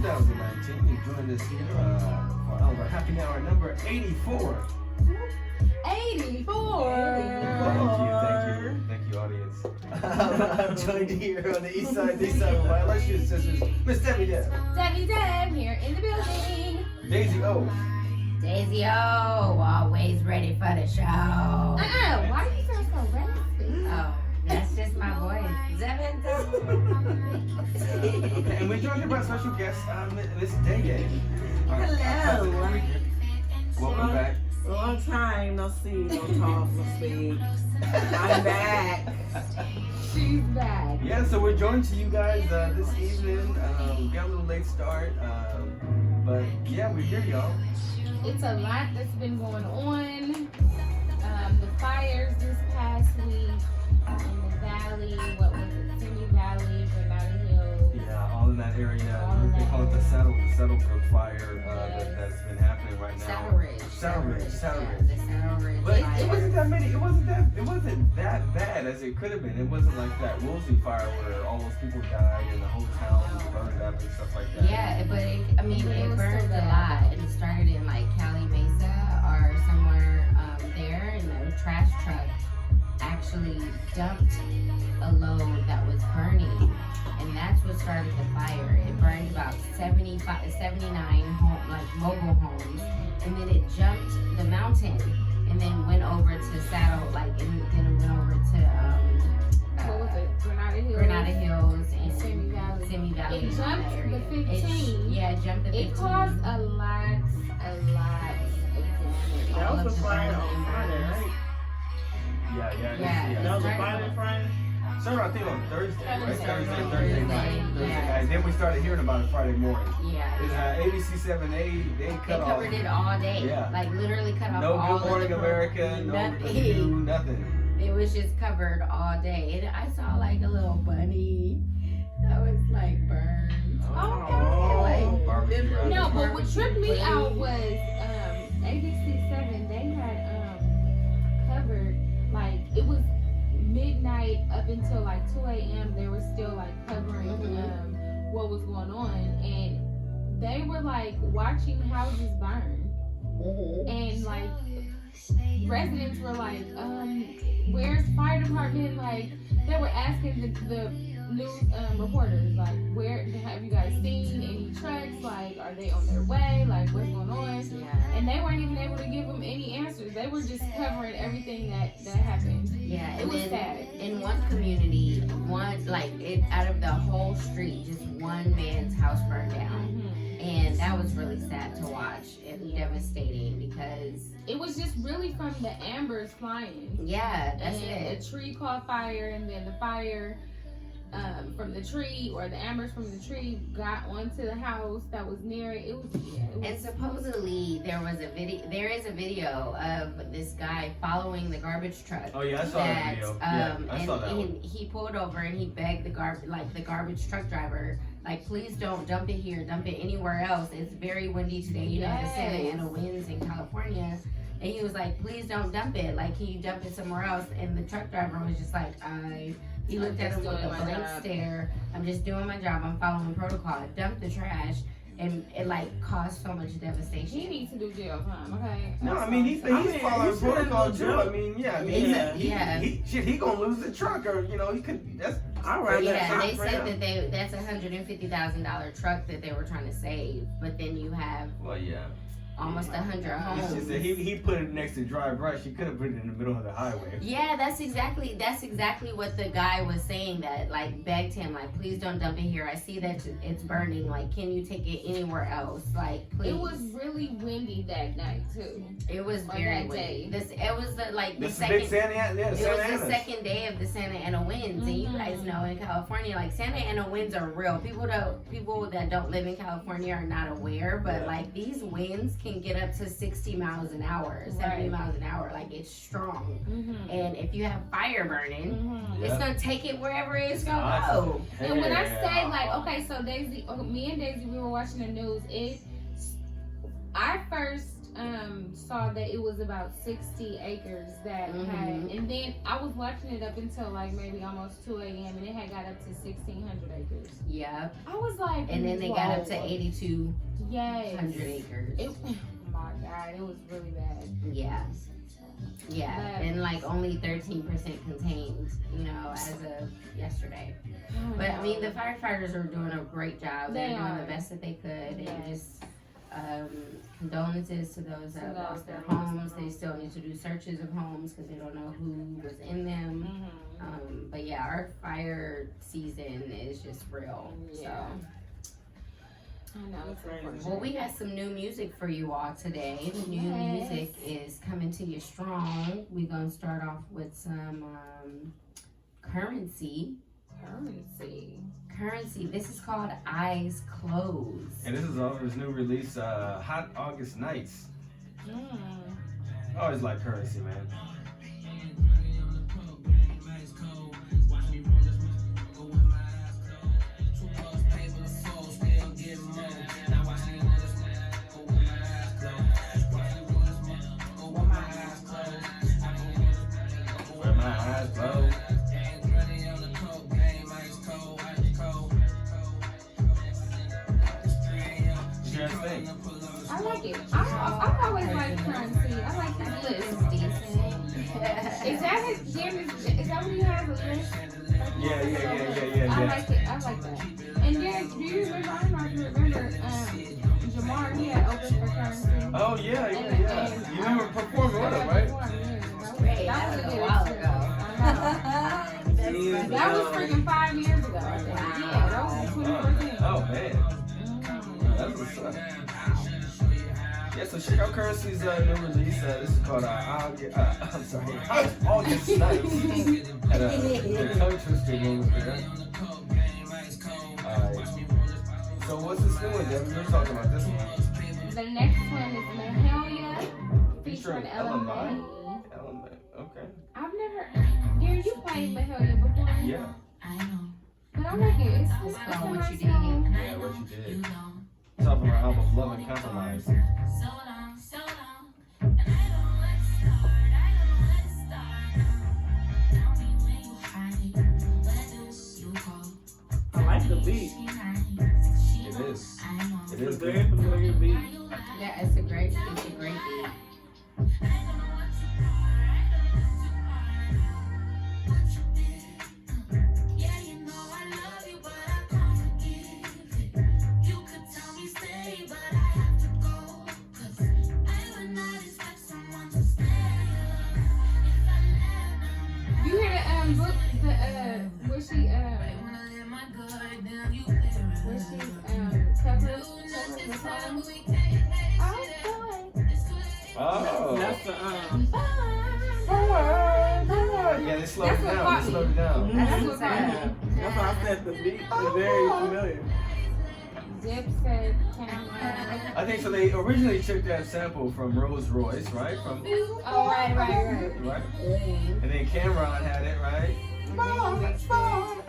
2019. You joined us here for our happy hour number 84. 84. Thank you, audience. I'm joined here on the east side with my illustrious sisters, Miss Debbie Deb. Debbie Deb here in the building. Daisy O. Daisy O, always ready for the show. Why do you sound so raspy? Oh, that's just my voice. Okay, and we're joined by special guest, Miss Day. Hello. Welcome back. Long time, no see, no talk, no speak. I'm back. She's back. Yeah, so we're joined to you guys this evening. Got a little late start, but yeah, we're here, y'all. It's a lot that's been going on. The fires this past week in the valley, what was it, Simi Valley, Granada Hills. Yeah, all in that area. They call it the Saddlebrook fire that's been happening right now. Saddle Ridge. The Saddle Ridge. But it wasn't that many. It wasn't that bad as it could have been. It wasn't like that Woolsey fire where all those people died and the whole town was burned up and stuff like that. Yeah, but it burned a lot. It started in like Cali Mesa or somewhere there, and the trash truck actually dumped a load that was burning, and that's what started the fire. It burned about 79 mobile homes, and then it jumped the mountain, and then went over to Saddle, and then it went over to what was it? Granada Hills and Simi Valley. It jumped the 15. It jumped the 15. It caused a lot of damage. That was a fire on Friday, right? Yeah. That was a fire on Friday? Started, I think, on Thursday, right? Thursday night. Then we started hearing about it Friday morning. Yeah. It's ABC 7A, they covered it all day. Yeah. Like literally cut off no all Good Morning of the America, nothing. nothing. It was just covered all day. And I saw like a little bunny that was like burned. Barbecue. No, but what tripped me out was ABC 7. They had covered, like, it was midnight up until like 2 a.m. They were still like covering what was going on, and they were like watching houses burn, and like residents were like, where's fire department? Like, they were asking the news reporters, like, where have you guys seen any trucks? Like, are they on their way? Like, what's going on? Yeah. And they weren't even able to give them any answers. They were just covering everything that happened. Yeah, It was sad. In one community, out of the whole street, just one man's house burned down. And that was really sad to watch and devastating because it was just really from the embers flying. Yeah, that's and it. A tree caught fire, and then the fire from the tree, or the embers from the tree, got onto the house that was near it. And supposedly there is a video of this guy following the garbage truck. Oh yeah, I saw that video. I saw that one. He pulled over and he begged the garbage truck driver, like, please don't dump it here, dump it anywhere else. It's very windy today, you know, the Santa Ana winds in California. And he was like, please don't dump it. Like, can you dump it somewhere else? And the truck driver was just like, he looked at him with a blank stare. I'm just doing my job. I'm following protocol. Dump the trash. And it like caused so much devastation. He needs to do jail time, okay? No, I mean he's following protocol too. I mean, he gonna lose the truck, or he could. That's all right. Yeah, they said that that's $150,000 truck that they were trying to save, but then you have almost 100 homes. It's just that he put it next to dry brush. He could have put it in the middle of the highway. Yeah, that's exactly what the guy was saying, that like begged him, like, please don't dump it here. I see that it's burning. Like, can you take it anywhere else? Like, please. It was really windy that night too. It was very windy. It was the second day of the Santa Ana winds, and you guys know in California, like, Santa Ana winds are real. People that don't live in California are not aware, but like these winds can get up to 60 miles an hour, 70 miles an hour. Like, it's strong. And if you have fire burning, it's gonna take it wherever it's gonna go. And when I say, like, okay, so me and Daisy, we were watching the news. I first saw that it was about 60 acres that had, and then I was watching it up until like maybe almost 2 a.m. and it had got up to 1,600 acres. Yeah. I was like, and then they got up to 8,200 acres. Oh my God, it was really bad. Yeah. Yeah, but, and like only 13% contained, you know, as of yesterday. But I mean, the firefighters are doing a great job. They're doing the best that they could, and just condolences to those that lost their homes. They still need to do searches of homes because they don't know who was in them. But yeah, our fire season is just real. So. I know. Well, we got some new music for you all today. The new music is coming to you strong. We're going to start off with some Currency. This is called Eyes Closed. And this is off his new release, Hot August Nights. I always like Currency, man. I like it. I've always liked Currency. I like his list. Is that what he has a list? Yeah. I like it. I like that. And then, do you remember? I don't know if you remember. Jamar, he had opened for Currency. Oh yeah. You remember performing with him, right? That was a while ago. That was freaking 5 years ago. Yeah, that was 2014. Oh man. That's what's up. Yeah, so check out Currency's new release. This is called August Nights. Had a tongue twisting moment there. Alright. So what's this new one, Devin? You're talking about this one. The next one is Mahalia featuring Element. Okay. I've never. Gary, you played Mahalia before? Yeah. But I like it. It's called What You Did. Yeah, What You Did. It's off of our album Love and Compromise. I like the beat. It is very familiar beat. Yeah, it's a great beat. You hear the book, where she covered the song? Oh. That's the Yeah, they slowed it down. That's what That's why I said the beat is very familiar. Zip said Cameron. I think so. They originally took that sample from Rolls Royce, right? Right? And then Cameron had it, right?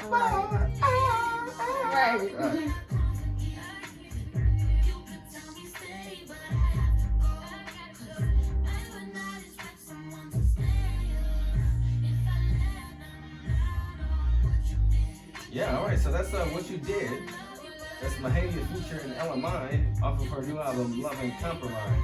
Right. Yeah, alright, so that's What You Did. That's Mahalia featuring Element off of her new album, Love and Compromise.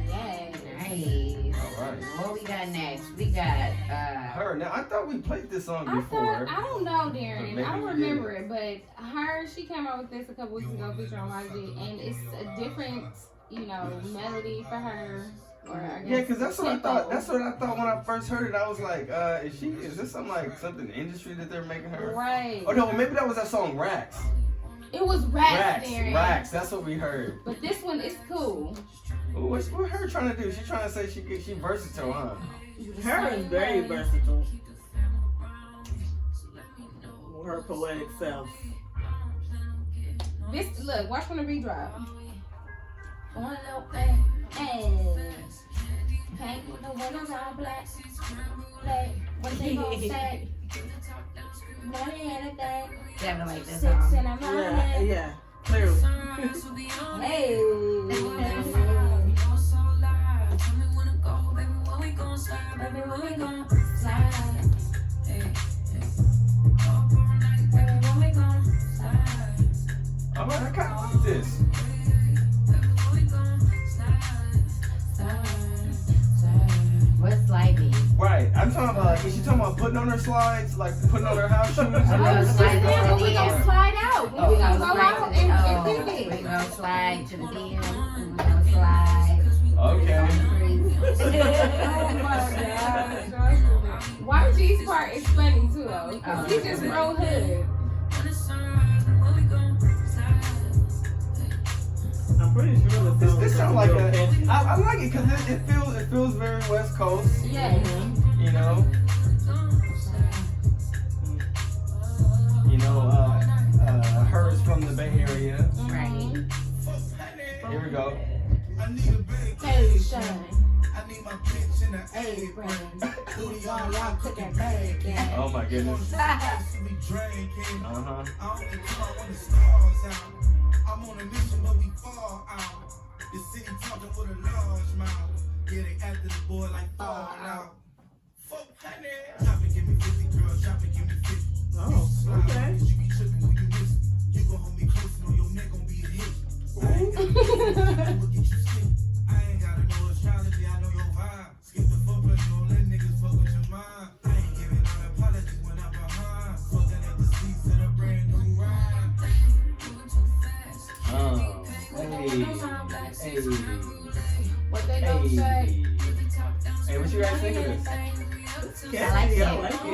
Yeah, nice. Alright. What we got next? We got H.E.R. Now, I thought we played this song before. I don't know, Darren. I don't remember it, but H.E.R, she came out with this a couple weeks ago featuring YG, and it's a different, melody for her. Yeah, because that's what I thought. That's what I thought when I first heard it. I was like, is this something industry that they're making her? Right. Oh no, maybe that was that song Racks. It was Racks. That's what we heard. But this one is cool. What's her trying to do? She's trying to say she versatile, huh? H.E.R is very versatile. Her poetic self. Look, watch when the beat drop. One little thing. Hey, paint with the windows all black. What they gon' say? Money anything. Definitely like this 6 song. in the morning. Yeah, clearly. Hey. putting on her slides, like putting on her house shoes. Oh, she said we gonna slide out. We gonna go out and pivot. We gonna slide to the DM. We gonna slide. Okay. Oh my gosh. YG's part is funny too though. Cause he just wrote hood. I'm pretty sure this sounds like a. I like it because it feels very West Coast. Yeah. You know. H.E.R is from the Bay Area. Right. Here we go. Hey, shine. Oh my goodness. I'm on a mission, but we fall out. The city talking with a large mouth. Yeah, they after the boy like fall out. Fuck, honey. Drop it, give me 50, girl. Drop it, give me 50. Oh, okay. You be tripping when you miss it. You gon' hold me close and on your neck gon' be a hit. I ain't gotta look at you sick. I ain't gotta know astrology, I know your vibe. Skip the foreplay, you don't let niggas fuck with your mind. I ain't giving out apologies when I'm behind. Fucking at the seats of a brand new ride. Hey. What they don't say. Hey, what you guys think of this? I like it.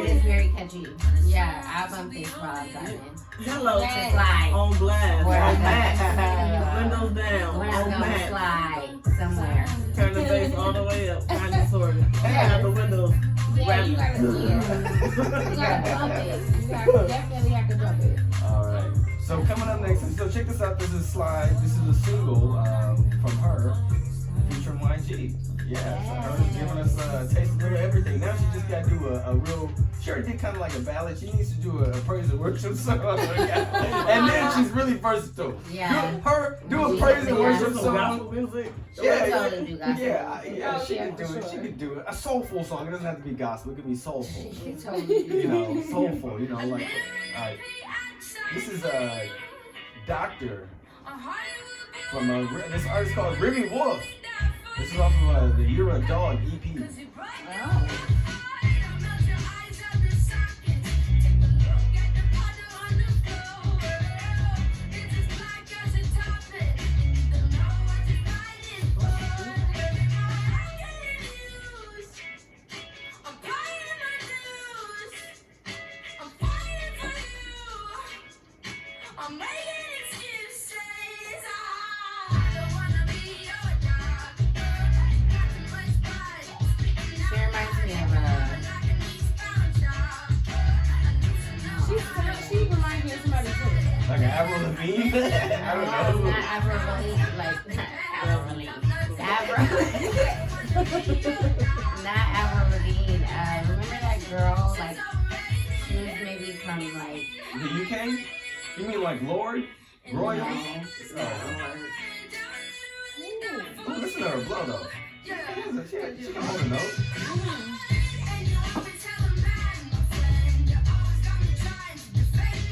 It's very catchy. Yeah, I bump this while I'm driving. Hello, Just slide. on blast. Where On I'm max. at. Windows down. When On I'm gonna max. slide somewhere. Turn the bass all the way up. Kind of sort of. Have the windows. Yeah, you gotta bump it. You definitely have to bump it. Alright. So coming up next, so check this out. This is Slide. This is a single from H.E.R featuring YG. Yeah, so H.E.R is giving us a taste of everything. Now she just got to do a real. She already did kind of like a ballad. She needs to do a praise and worship song. And then she's really versatile. Yeah. Do a praise and worship Some song. gospel music. Yeah, Totally do gospel. yeah, she yeah, can do for it. sure. She can do it. A soulful song. It doesn't have to be gospel. It can be soulful. She totally do. You know, soulful. You know, like. This is a Doctor from this artist called Remi Wolf. This is off of the You're a Dog EP. Oh. She reminds me of somebody too. Like an Avril Lavigne? I don't know. Not Avril Lavigne, like not Avril Lavigne. Not Avril Lavigne. Remember that girl? Like she was maybe from like The UK? You mean like Lord? Royals? No. Oh, listen to her blow though. She can hold a note.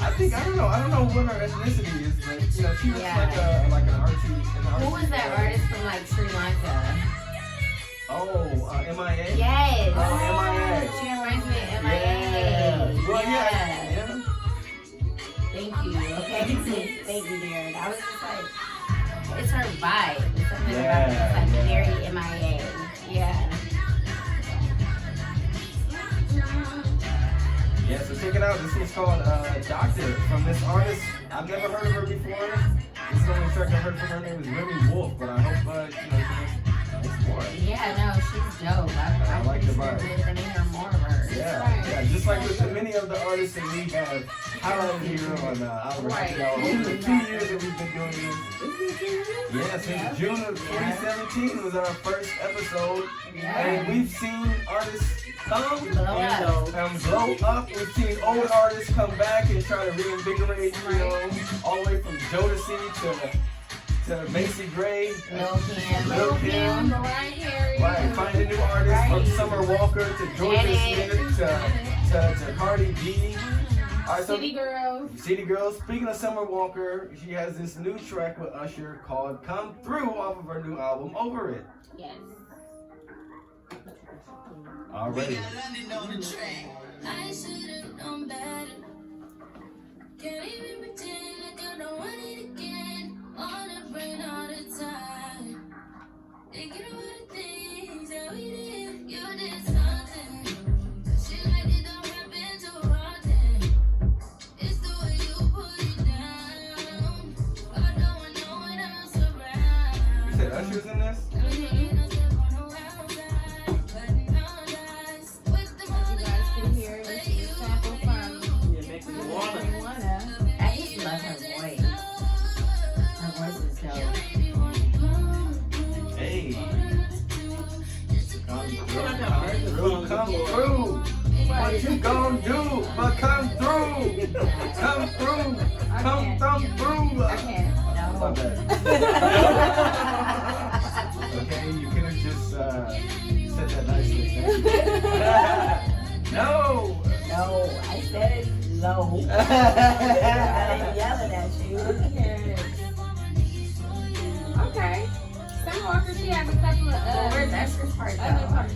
I don't know what her ethnicity is, but you know, she looks like an artsy. Who was that artist from like Sri Lanka? Oh, MIA? Yes. Oh, MIA. She reminds me of MIA. Yeah. Well, yeah. Thank you. Okay. Thank you, Darren. I was just like, it's her vibe. It's something about it. It's like very MIA. Yeah. Yeah, so check it out. This one's called Doctor from this artist. I've never heard of her before. This is the only track I heard from her. Her name is Remi Wolf, but I hope she makes more. Yeah, no, she's dope. I like the vibe. We're gonna hear more of her. Yeah, just like with many of the artists that we have highlighted here on Oliver Happy Hour. Over the 2 years that we've been doing this. Yeah, since June of 2017 was our first episode. Yeah. And we've seen artists come Blow up. and blow up. We've seen old artists come back and try to reinvigorate, you know, all the way from Jodeci to Macy Gray, Lil Kim. Lil Kim, Mariah Carey. right, find a new artist from Summer Walker to Georgia Smith to Cardi B. All right, so City Girls. City Girls. Speaking of Summer Walker, she has this new track with Usher called "Come Through" off of her new album "Over It." Yes. Already. I should've known better. Can't even pretend like I don't want it again. On the brain all the time. Thinking about the things that we did. You did something. Shit like it don't happen too often. It's the way you put it down. I don't want no one else around. You said Usher's in this? I just love her voice. Her voice is dope. Hey. Come through. What you gonna do? But come through. Come through. Come through. I can't. My No. bad. Okay, you could have just said that nicely. No. No, I said it low. I ain't yelling at you. Okay. Summer Walker, she has a couple of Where's Usher's part other though? parts.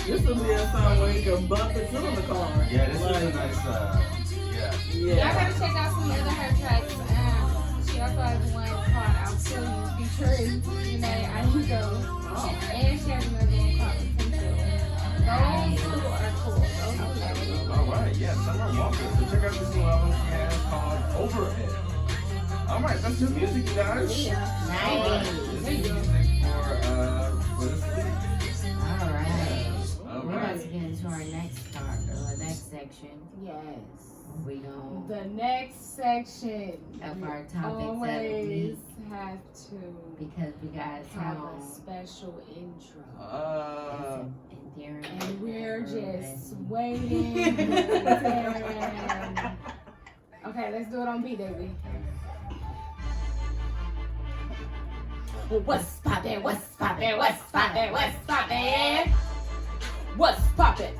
This will be a song where you can bump it through in the car. Yeah, this is a Like, nice, Y'all gotta check out some other her tracks. She also has one called I'll Kill You featuring Janae Aiko. And she has another one called Potential. Those two are cool. Those two are really cool. Alright, yeah, Summer Walker. So check out this new album she has called Overhead. Alright, that's new music, you guys. Nice. This is music for this week. Alright. We're about Alright. to get into our next part, or next section. Yes. We go The next section. of our topics of the Always week have to because we got have some a special intro. endearing. And we're and just waiting. Okay, let's do it on beat, baby. What's poppin'? What's poppin'? What's poppin'? What's poppin'? What's poppin'?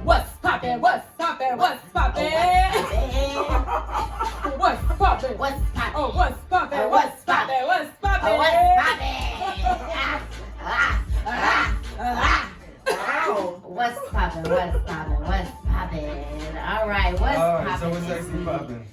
What's poppin'? What's poppin'? What's poppin'? What's poppin'? What's poppin'? Oh, what's poppin'? What's poppin'? What's poppin'? What's poppin'? What's poppin'? What's poppin'? All right, what's Alright, so poppin'? what's this actually week? poppin'?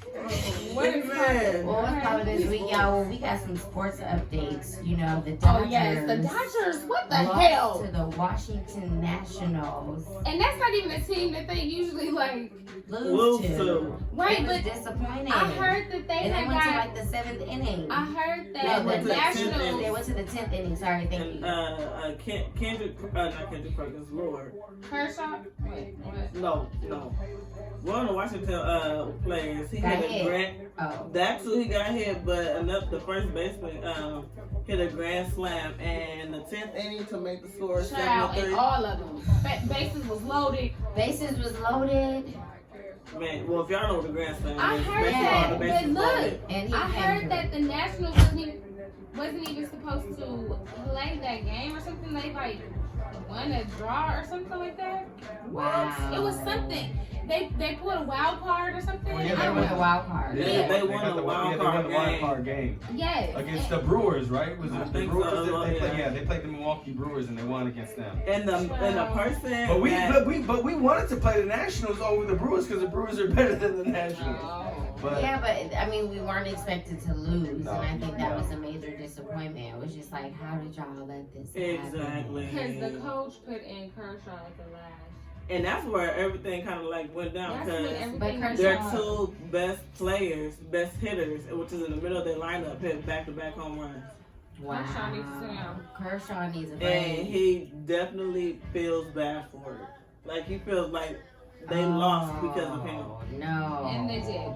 What is poppin'? Well, what's poppin' this week, y'all? Well, we got some sports updates. You know, the Oh Dodgers. yes, the Dodgers. What the lost hell? to the Washington Nationals. And that's not even a team that they usually like. Lose to. Right, It was but disappointing. I heard that they and they had went to got. like the 7th inning. I heard They that went the to the 10th Nationals. inning. They went to the 10th inning. Sorry, thank you. Not Kendrick Perkins, Lord. Kershaw. Wait, what? No. One of the Washington players, he Got hit a hit. grand. Oh. That's who he got hit, but enough the first baseman hit a grand slam, and the 10th inning to make the score Child, and 7-3. all of them. Bases was loaded. Bases was loaded. Man, well, if y'all know what the grand slam I is, heard basically that, all the but bases look, loaded. And he I came heard through. that the Nationals wasn't even supposed to play that game or something. They like won a draw or something like that. Wow. It was something. They put a wild card or something. Well, yeah, I They don't won know. the wild card. Yeah, they won got the wild card card game Yes. against the Brewers, right? Was I it the think Brewers? so, That they played? yeah. Yeah, they played the Milwaukee Brewers and they won against them. And the person But we that, we wanted to play the Nationals over the Brewers because the Brewers are better than the Nationals. Oh. But Yeah, but I mean, we weren't expected to lose, No, and I think that no. was a major disappointment. It was just like, how did y'all let this happen? exactly, Because the coach put in Kershaw at the last. and that's where everything kind of like went down That's when because everything But their Kershaw- two best players, best hitters, which is in the middle of their lineup, hit back-to-back home runs. Wow. Kershaw needs to sit down. Kershaw needs a And break. he definitely feels bad for it. Like he feels like they lost because of him. No. And they did.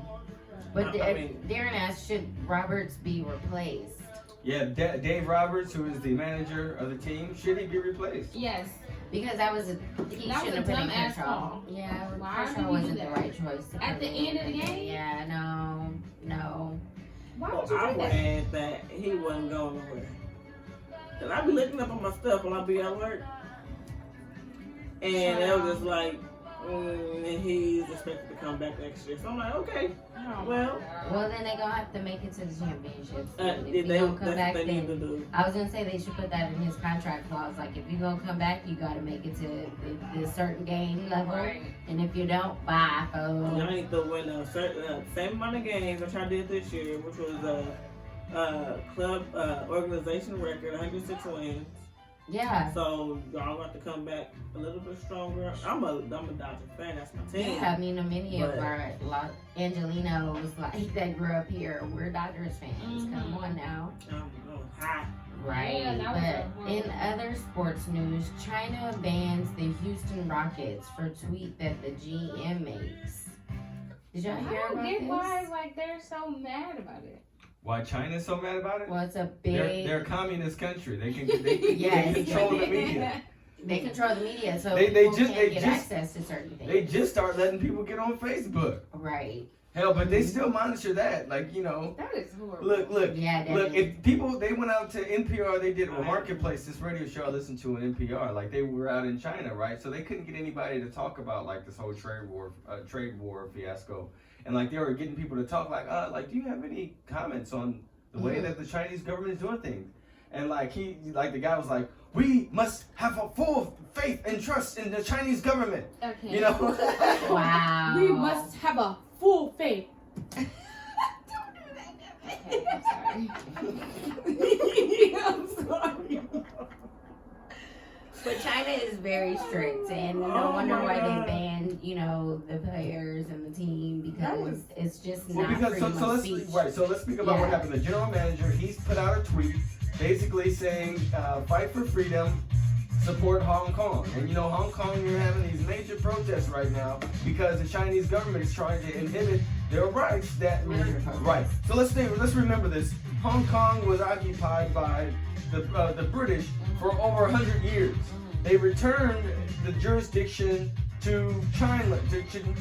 But I mean- Darren asked, should Roberts be replaced? yeah, Dave Roberts, who is the manager of the team, should he be replaced? Yes. Because that was he That was shouldn't a have put in dumb-ass Kershaw. call. Yeah, Why did he Kershaw do wasn't that? the right choice. To At put the in. end of the game? Yeah, no. Why So would you I do that? read that he wasn't going nowhere. Cause I be looking up on my stuff when I be at work, and it was just like, and he's expected to come back next year. So I'm like, okay, Oh, well, Well, then they gonna have to make it to the championships. If they, you gonna come that's back, what they need to then do. I was gonna say they should put that in his contract clause. Like, if you gonna come back, you gotta make it to the certain game level, Right. and if you don't, bye, Y'all fool. need to win a certain same amount of games which I did this year, which was club organization record, 106 wins. Yeah. So y'all got to come back a little bit stronger. I'm a Dodger fan. That's my team. Yeah, I mean, many of But- our Angelinos like that grew up here. We're Dodgers fans. Come on now. I'm hot. Right. Yeah, that was a But in other sports news, China bans the Houston Rockets for tweet that the GM makes. Did y'all I hear don't about get this? why like they're so mad about it. Why China's so mad about it? Well, it's a big. They're a communist country. They Yes. control the media. They control the media, so They people just- can't they get just- access to certain things. They just start letting people get on Facebook. Right. Hell, but they still monitor that. Like, you know, That is horrible. look. Yeah, that Look, is. if people, they went out to NPR, they did a Marketplace, this radio show I listened to on NPR, like they were out in China, right? So they couldn't get anybody to talk about like this whole trade war fiasco. And like they were getting people to talk like do you have any comments on the way that the Chinese government is doing things? And like the guy was like, we must have a full faith and trust in the Chinese government. Okay. You know? Wow. We must have a full faith. Okay, I'm sorry. I'm sorry. But China is very strict, and no wonder why they banned, the players and the team because it's just Well, not because freedom of speech. so let's speak about what Yeah. happened. The general manager, he's put out a tweet basically saying, fight for freedom, support Hong Kong. And Hong Kong, you're having these major protests right now because the Chinese government is trying to inhibit their rights. Right. So let's remember this. Hong Kong was occupied by the British for over 100 years. They returned the jurisdiction to China,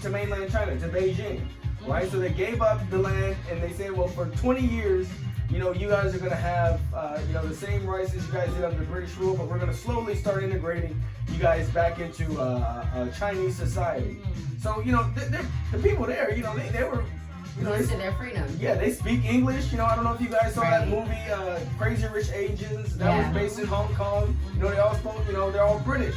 to mainland China, to Beijing, right? So they gave up the land and they said, well, for 20 years, you guys are going to have, the same rights as you guys did under British rule, but we're going to slowly start integrating you guys back into Chinese society. So, the people there, they were, Used to their freedom. yeah, they speak English. I don't know if you guys saw that Right. movie, Crazy Rich Asians. That Yeah. was based in Hong Kong. They all spoke, they're all British.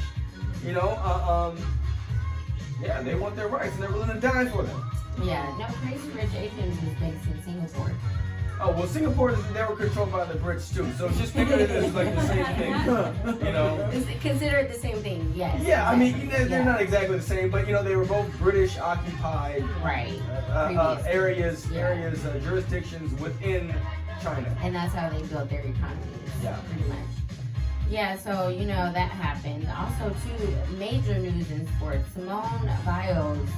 Yeah, they want their rights and they're willing to die for them. Yeah, no, Crazy Rich Asians was based in Singapore. Oh, well, Singapore, they were controlled by the Brits too. So just think of it as like the same thing. Is it considered the same thing? Yes. Yeah, I mean, they're Yeah. not exactly the same, but they were both British occupied Right. areas, Yeah. jurisdictions within China. And that's how they built their economies. Yeah. Pretty much. Yeah, so that happened. Also, too, major news in sports. Simone Biles,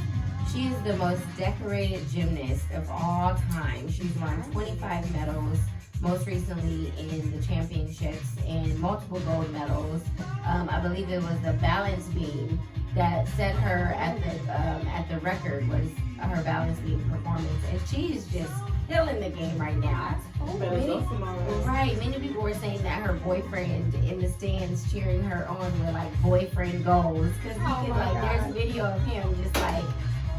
she is the most decorated gymnast of all time. She's won 25 medals, most recently in the championships, and multiple gold medals. I believe it was the balance beam that set her at the record, was her balance beam performance, and she's just killing the game right now. Many people were saying that her boyfriend in the stands cheering her on were like boyfriend goals, because there's video of him just like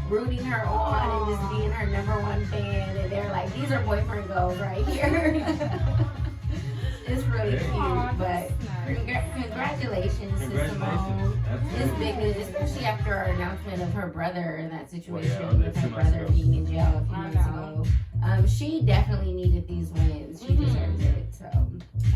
rooting her on and just being her #1 fan, and they're like, these are boyfriend goals right here. It's really cute, but congratulations to Simone. It's big news, especially after our announcement of her brother and that situation with her brother being in jail a few months ago. She definitely needed these wins. She deserves it. So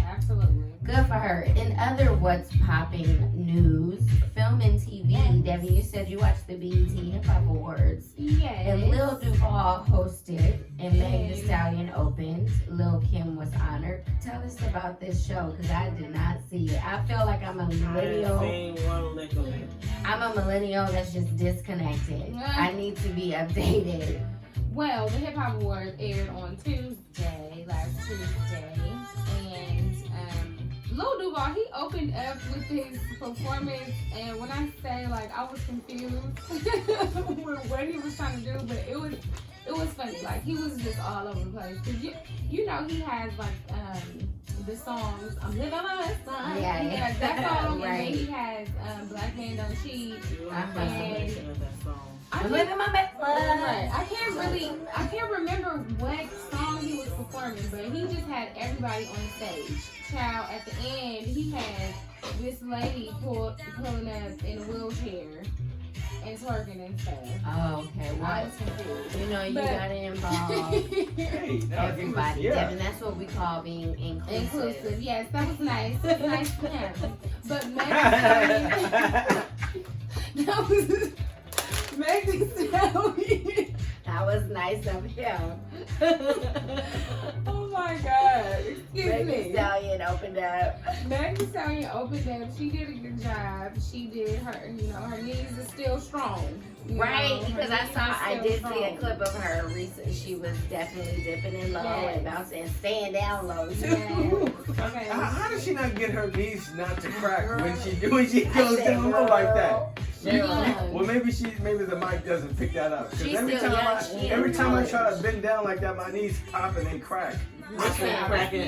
Absolutely. good for her. In other What's Popping news, film and TV. Debbie, you said you watched the BET Hip Hop Awards. Yes. And Lil Duval hosted and Meg the Stallion opened. Lil Kim was honored. Tell us about this show because I did not see it. I feel like I'm a millennial. I'm a millennial that's just disconnected. I need to be updated. Well, the Hip Hop Awards aired on last Tuesday, and Lil Duval, he opened up with his performance, and when I say I was confused with what he was trying to do, but it it was funny. Like he was just all over the place. Cause you know he has like the songs I'm living my best life. Yeah, He has that song, right. and then he has Black Man Don't Cheat. I'm living my best life. Right. I can't remember what song he was performing, but he just had everybody on stage. Child, at the end, he had this lady pulling up in a wheelchair and twerking and stuff. Oh, okay. I Well, was confused. you know, you But- gotta involve Hey, now everybody. yeah. And that's what we call being inclusive. Inclusive, yes, that was nice. It was nice for him. But Meg that was Meg the Stallion. That was nice of him. Oh my God. Excuse Meg the me. Stallion opened up. Meg the Stallion opened up. She did a good job. She did her, her knees are still strong. Right, because I did see a strong. clip of her recently. She was definitely dipping in low Yes. and bouncing and staying down low too. Yes. Okay. How does she not get her knees not to crack when she goes down low like that? Well, maybe the mic doesn't pick that up. 'Cause She's every still time young. She every in time I college. try to bend down like that, my knees pop and they crack. Me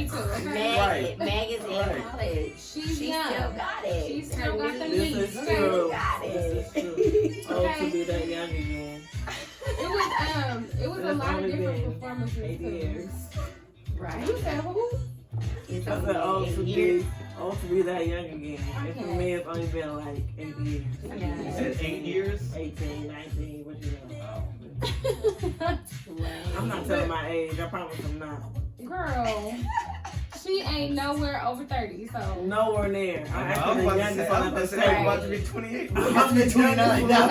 too, okay? Right. Meg is in Right. college. She's She young. still got it. She still got the This knees. is Okay. true. Got This it. is true. Oh, to be that young again. It was a It's lot of only different been performances 8 too. years. Right. You said who? It's I said, only to 8 years. be that young again. And for Okay. me, it's only been like 8 years. Yeah. You said 8 years? 18, 19, what you know. Right. I'm not telling my age. I promise I'm not. Girl, she ain't nowhere over 30, so. Nowhere near. I'm I was actually the about to youngest say, one I'm at about to the say I'm about to table. be 28. I'm I'm about to be 29 now.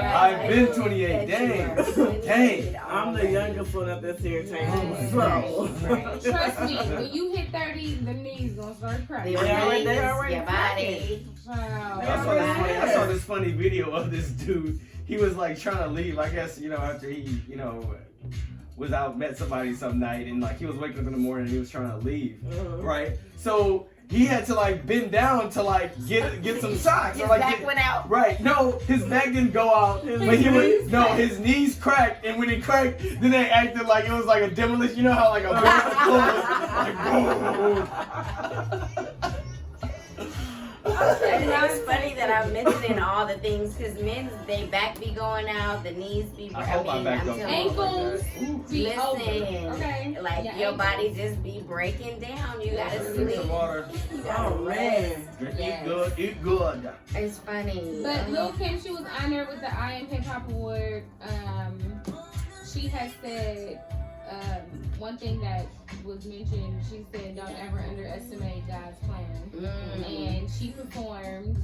I've been 28. Dang. Dang. I'm the youngest one at this here table. Right. So. Right. Trust me, when you hit 30, the knees gonna start cracking. Your They already knees, cracking. your body. Child. I saw this funny video of this dude. He was like trying to leave, I guess, after he, was out, met somebody some night, and like he was waking up in the morning and he was trying to leave, right? So he had to like bend down to like get some socks. His or, like, back get- went out. Right, no, his back didn't go out, but his knees cracked, and when it cracked, then they acted like it was like a demolition. You know how like a And it's funny that I'm mentioning all the things because they back be going out, the knees be. I hope my back don't go out. Ankles be Listen, over. Okay. like Your your ankles. body just be breaking down. You gotta Drink sleep. some water. You gotta Oh, man. Drink, Yes. eat good. It's funny. But Lil Kim, she was honored with the I Am Hip Hop Award. She has said one thing that was mentioned. She said, "Don't ever underestimate God's plan." And she performed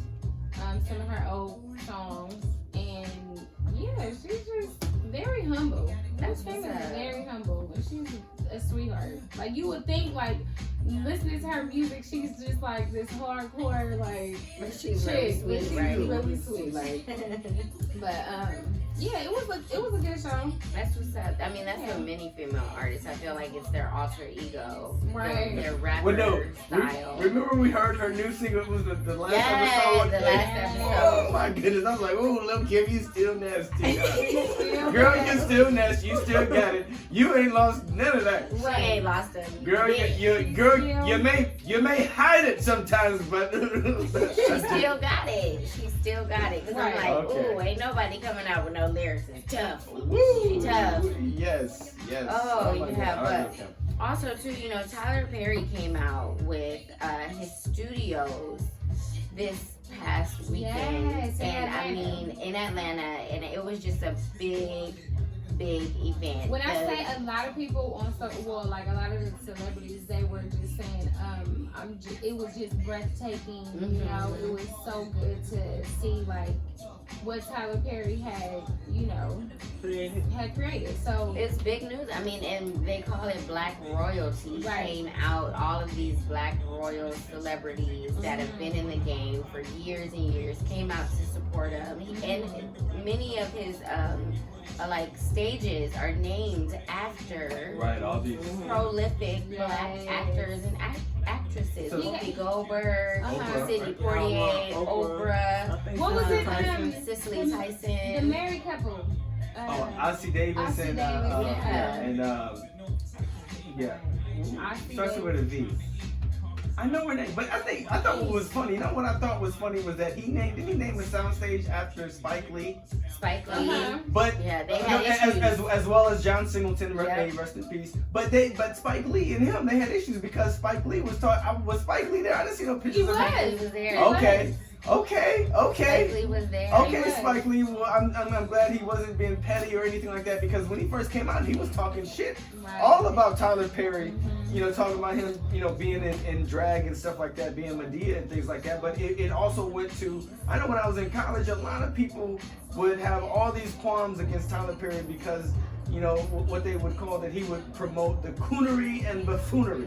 some of her old songs, and yeah, she's just very humble. That's Lil Kim what's is up. very humble, and she's a sweetheart. Like you would think, like listening to her music, she's just like this hardcore, like But she's chick, really but sweet, she's right? really sweet. Like, but yeah, it was a good show. That's what's up. I mean, that's Yeah. what many female artists. I feel like it's their alter ego, Right. Their rapper Well, no, style. remember we heard her new single? It was the last Yes, episode. the last episode. Oh my goodness! I was like, "Oh, Lil Kim, you still nasty, Still girl. good. You still nasty. You still got it. You ain't lost none of that, She ain't lost a girl. bit. You may hide it sometimes, but She still got it. She still got it. Cause Right. I'm like, Okay. ooh, ain't nobody coming out with no lyrics. It's tough. Woo! She tough. Yes, yes. Oh, my you God. have, I but- love Kim. Also, too, Tyler Perry came out with his studios this past weekend, Yes, in and I Atlanta. mean in Atlanta, and it was just a big event. When I say a lot of people on like a lot of the celebrities, they were just saying, it was just breathtaking. Mhm. It was so good to see like what Tyler Perry had, had created. So It's big news. I mean, and they call it Black Royalty. Right. Came out, all of these Black royal celebrities that have been in the game for years and years came out to support him. And many of his like stages are named after Right, all these. prolific black actors and actresses. So- Whoopi Goldberg, Uh-huh. Sidney Poitier, Oprah, What was it? Cicely The Tyson. married couple. Oh, Ossie Davis Ossie and Davis, yeah, Ossie starts Davis. with a V. I know her name, but I thought what was funny. You know what I thought was funny was that did he name a soundstage after Spike Lee? Spike Lee. Uh-huh. But Yeah, they had issues. as well as John Singleton, Yep. may he rest in peace. But Spike Lee and him, they had issues because Spike Lee was Spike Lee there? I didn't see no pictures He of him. Spike Lee was. was there. Okay. Spike Lee was there. Okay, was. Spike Lee. Well, I'm glad he wasn't being petty or anything like that because when he first came out, he was talking shit Right. all about Tyler Perry. Mhm. You know, talking about him, you know, being in drag and stuff like that, being Medea and things like that. But it also went to, I know when I was in college, a lot of people would have all these qualms against Tyler Perry because, you know, what they would call that he would promote the coonery and buffoonery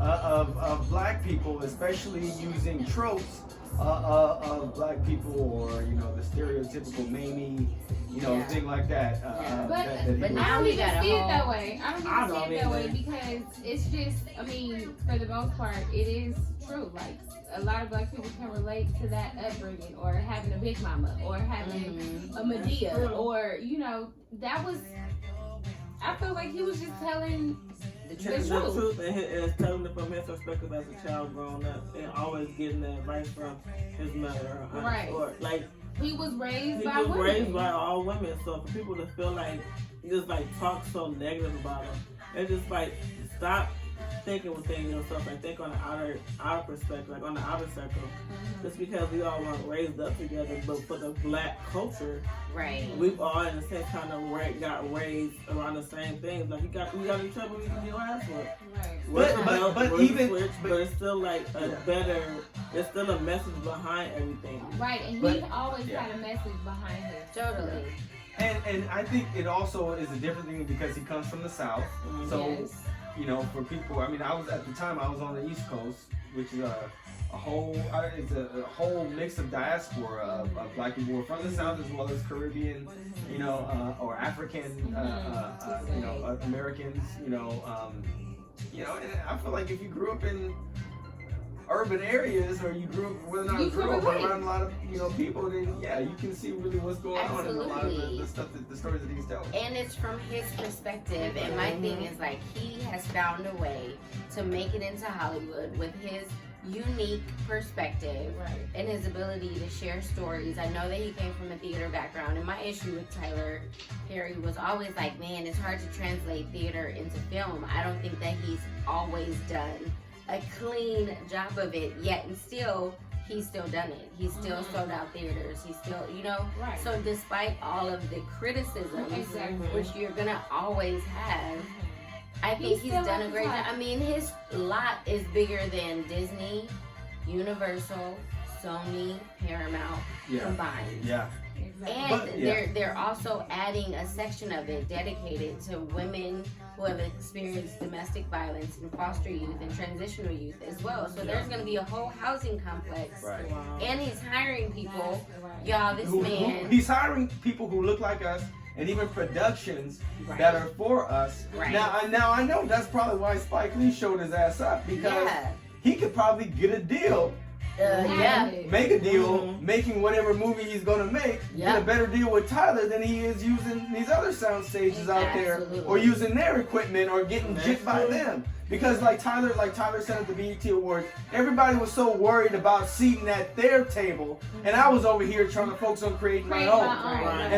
of black people, especially using tropes of black people or, you know, the stereotypical Mamie, you know, Yeah. thing like that. But he now I don't we even got a see it whole- that way. I I don't don't even see it that way either. because it's just, I mean, for the most part, it is true. Like, a lot of black people can relate to that upbringing or having a big mama or having a Medea or, you know, that was, I feel like he was just telling The the truth. The truth. truth and telling it from his perspective as a child growing up and always getting the advice from his mother or aunt Right. or like He was raised he by was women. raised by all women. So for people to feel like just like talk so negative about him, it's just like stop thinking within yourself. Like think on the outer perspective, like on the outer circle. Just because we all weren't raised up together, but for the black culture, Right. we've all in a sense kind of got raised around the same things. Like we got in trouble, you can get your ass whooped. Right. But it's still like a better. There's still a message behind everything. Right, and But- he always yeah. had a message behind him. Totally. And I think it also is a different thing because he comes from the South. So, Yes. you know, for people, I mean, I was on the East Coast, which is it's a whole mix of diaspora of black people who are from the South as well as Caribbean, you know, or African, you know, Americans, you know, and I feel like if you grew up in urban areas or you grew up whether or not You grew can up relate. around a lot of, you know, people, then yeah, you can see really what's going on in a lot of Absolutely. the stuff the stories that he's telling. And it's from his perspective. And my thing is like he has found a way to make it into Hollywood with his unique perspective Right. and his ability to share stories. I know that he came from a theater background, and my issue with Tyler Perry was always like, man, it's hard to translate theater into film. I don't think that he's always done a clean job of it yet, and still he's still done it. He's still sold out theaters. He's still, you know. Right. So despite all of the criticisms, Exactly. which you're gonna always have, I think He's he's still done at a the great job. top. I mean, his lot is bigger than Disney, Universal, Sony, Paramount combined. Yeah. Exactly. And But, yeah. they're also adding a section of it dedicated to women who have experienced domestic violence and foster youth and transitional youth as well. So there's going to be a whole housing complex. Right. Wow. And he's hiring people. Right. Y'all, this man. He's hiring people who look like us and even productions Right. that are for us. Right. Now I know that's probably why Spike Lee showed his ass up because Yeah. he could probably get a deal, Yeah. make a deal, Mhm. making whatever movie he's gonna make, Yeah. get a better deal with Tyler than he is using these other sound stages out there Absolutely. or using their equipment or getting That's jipped by true. them. Because like Tyler said at the BET Awards, everybody was so worried about seating at their table, and I was over here trying to focus on creating my Create own. my own. Right.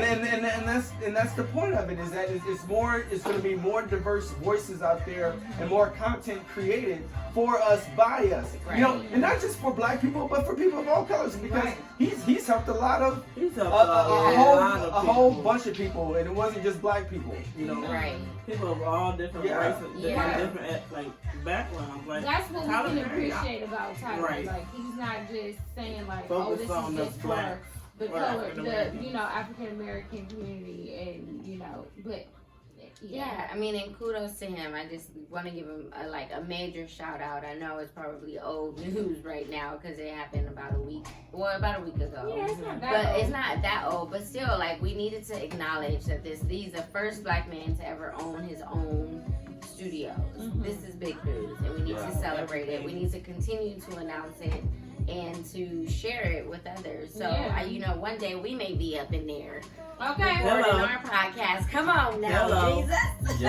And that's the point of it is that it's going to be more diverse voices out there and more content created for us by us. You know, and not just for black people, but for people of all colors because Right. he's helped a lot of He's a helped a lot of whole people. bunch of people, and it wasn't just black people. You know, Right. People of all different Yeah. races, Yeah. different backgrounds. Like That's what we Tyler can Perry, appreciate about Tyler. Right. Like he's not just saying like, Focus oh, this on is the just black for the or color, African the American. African American community, and but Yeah, I mean, and kudos to him. I just want to give him a major shout out. I know it's probably old news right now because it happened about a week ago. Yeah, it's not that But old. it's not that old. But still, like, we needed to acknowledge that he's the first black man to ever own his own studios. This is big news, and we need to celebrate it. We need to continue to announce it and to share it with others. So, one day we may be up in there. Okay. Recording our podcast. Come on now, Jesus. You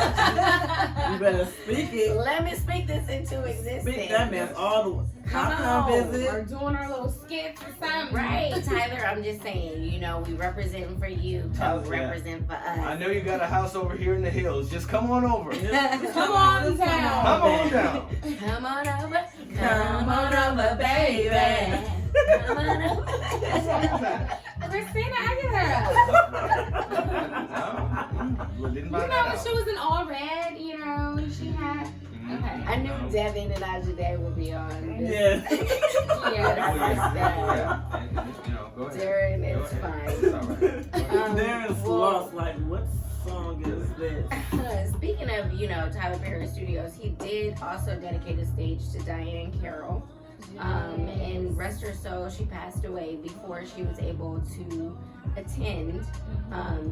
better speak it. Let me speak this into existence. Speak that mess all the way. Come Come on. visit. We're doing our little skits or something. Right, Tyler, I'm just saying, we representing for you. Come represent for us. I know you got a house over here in the hills. Just come on over. Come on down. Come on down. Come on over. Come on over, baby. Come on over. Christina Aguilera. Didn't You buy know, that when out. she was in all red, she had. Okay. I knew Devin and Ajay would be on this. Yeah. Yeah, Yeah. Go ahead. Darren, Go it's ahead. fine. It's all right. Darren's lost. Like, what song is this? Speaking of, Tyler Perry Studios, he did also dedicate a stage to Dianne Carrol. And rest her soul, she passed away before she was able to attend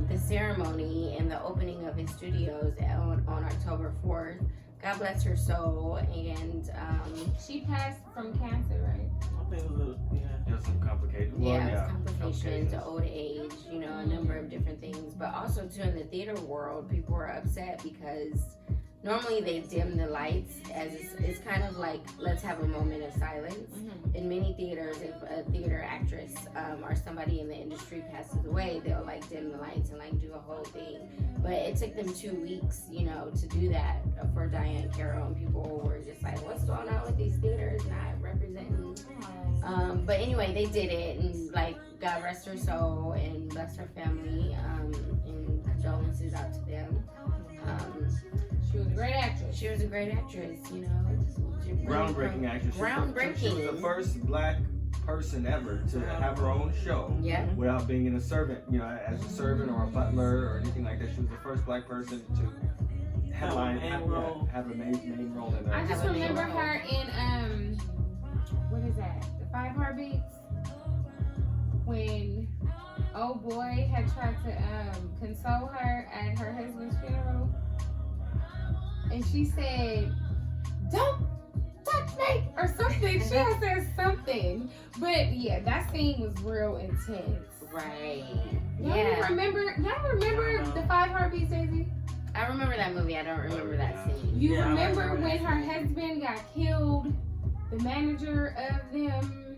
the ceremony and the opening of his studios on October 4th. God bless her soul. And She passed from cancer, right? I think it was There's some complicated. complications, old age, a number of different things. But also, too, in the theater world, people are upset because normally they dim the lights as it's kind of like, let's have a moment of silence. In many theaters, if a theater actress or somebody in the industry passes away, they'll dim the lights and do a whole thing. But it took them 2 weeks, to do that for Dianne Carrol, and people were just like, what's going on with these theaters not representing? But anyway, they did it, and God rest her soul and bless her family, and condolences out to them. She was a great actress. She was a great actress, Groundbreaking actress. Groundbreaking. She was the first black person ever to have her own show without being in a servant, as a servant or a butler or anything like that. She was the first black person to headline, have a main role in I that. just remember her in what is that? The 5 Heartbeats, when old boy had tried to console her at her husband's funeral, and she said, "Don't touch me," or something. She had said something, but yeah, that scene was real intense. Right. Y'all remember the 5 Heartbeats, Daisy? I remember that movie. I don't remember that scene. You Yeah, I remember remember when that. her husband got killed? The manager of them.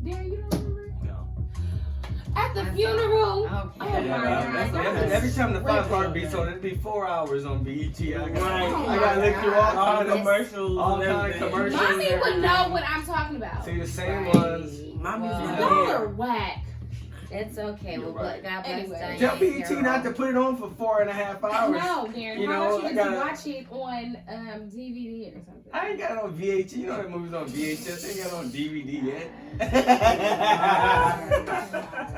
Darren, you don't remember? No. At the funeral. Okay. Oh my God. Every time the 5 Heartbeats on, it'd be 4 hours on BET. I Right. gotta look through all all kind the of commercials. all and kind of everything. commercials. Mommy would know what I'm talking about. See the same Right. ones. Mommy's Well, in Y'all there. are whack. It's okay. You're Well, right. God bless Anyway. Dianne Tell BET Carrol. not to put it on for 4.5 hours. No, Darren. You How know, about you I just gotta- watch it on DVD or something? I ain't got it on VHS. You know that movie's on VHS. I ain't got it on DVD yet.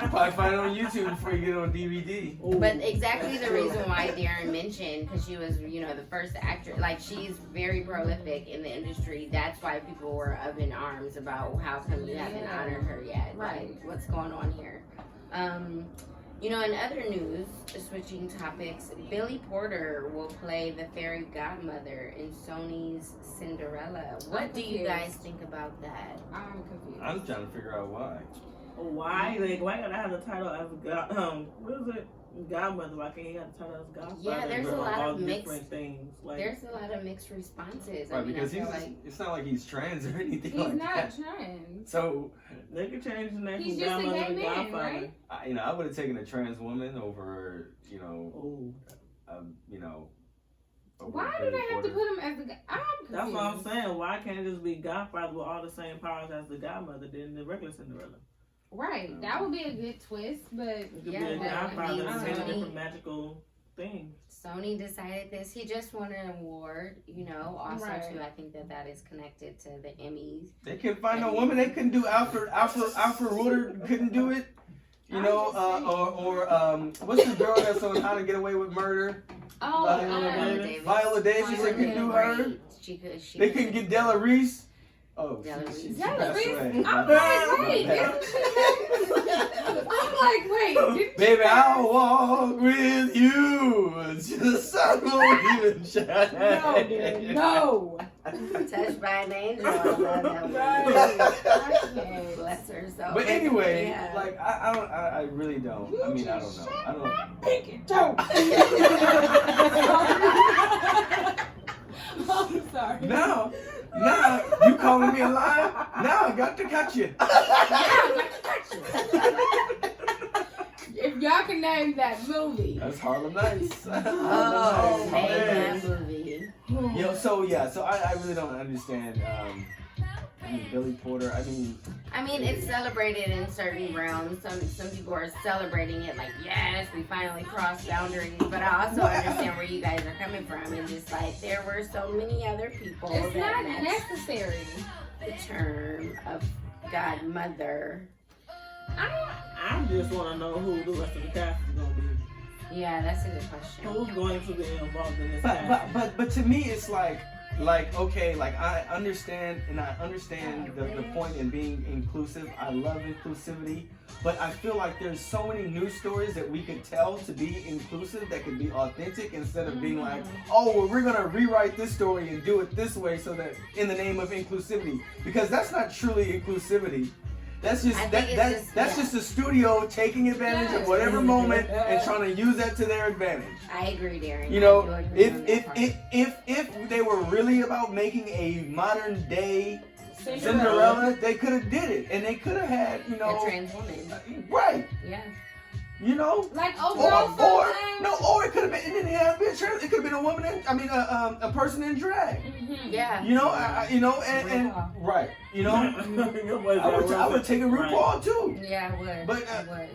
You probably find it on YouTube before you get it on DVD. But exactly the reason why Darren mentioned, because she was, the first actress, she's very prolific in the industry. That's why people were up in arms about how come you haven't honored her yet. Right. Like, what's going on here? In other news, switching topics, Billy Porter will play the fairy godmother in Sony's Cinderella. What do you guys think about that? I'm confused. I'm trying to figure out why. Why? Why gotta have the title as what is it? Godmother. Why can't you have the title as godfather? Yeah, there's a lot all of mixed- different things. There's a lot of mixed responses. Right, I because feel it's not like he's trans or anything He's like not that. trans. So, they could change the name He's from just a godmother gay to man, godfather. right? I would have taken a trans woman over, Oh, over Why do Billy they have to Porter. put him as the guy? I'm confused. that's what I'm saying. Why can't it just be godfather with all the same powers as the godmother than the regular Cinderella? Right, that would be a good twist, but It could Yeah, be a but I godfather mean, and Sony- different magical things. Sony decided this. He just won an award, also Right. too. I think that is connected to the Emmys. They couldn't find no woman. They couldn't do Alfred Ruder couldn't do it. Or what's the girl that's on How to Get Away with Murder? Oh, Viola Davis, they couldn't do her. They couldn't get Della Reese. Oh, she Della Reese? away. I'm like, wait. I'm like, wait. Baby, I'll walk with you until the sun won't even shine. No, dude, no. Touched by an angel. I love that movie. Bless her soul. But anyway, Yeah. like I really don't. I mean, I don't know. I don't. Pinky toe. I'm sorry. Now, you calling me a liar? Now I got to cut you. If y'all can name that movie. That's Harlem Nights. Oh, man, that movie. So I really don't understand. I mean, Billy Porter. I mean, it's celebrated in certain realms. Some people are celebrating it like, yes, we finally crossed boundaries. But I also understand where you guys are coming from, and just like there were so many other people. It's that not necessary. The term of godmother. I just want to know who the rest of the cast is going to be. Yeah, that's a good question. Who's going to be involved in this cast? but to me, it's like okay, like I understand the point in being inclusive. I love inclusivity, but I feel like there's so many news stories that we could tell to be inclusive that could be authentic instead of being like, oh, well, we're gonna rewrite this story and do it this way so that in the name of inclusivity, because that's not truly inclusivity. That's just that's just the studio taking advantage of whatever moment and trying to use that to their advantage. I agree, Darren. You know, if they were really about making a modern day Cinderella, they could have did it, and they could have had a trans woman. Right. Yeah. You know, like or it could have been. It didn't have to be a trans. It could have been a woman. A person in drag. Mm-hmm. Yeah. You know, and right. You know, I would take a RuPaul too. Yeah, I would. But I would.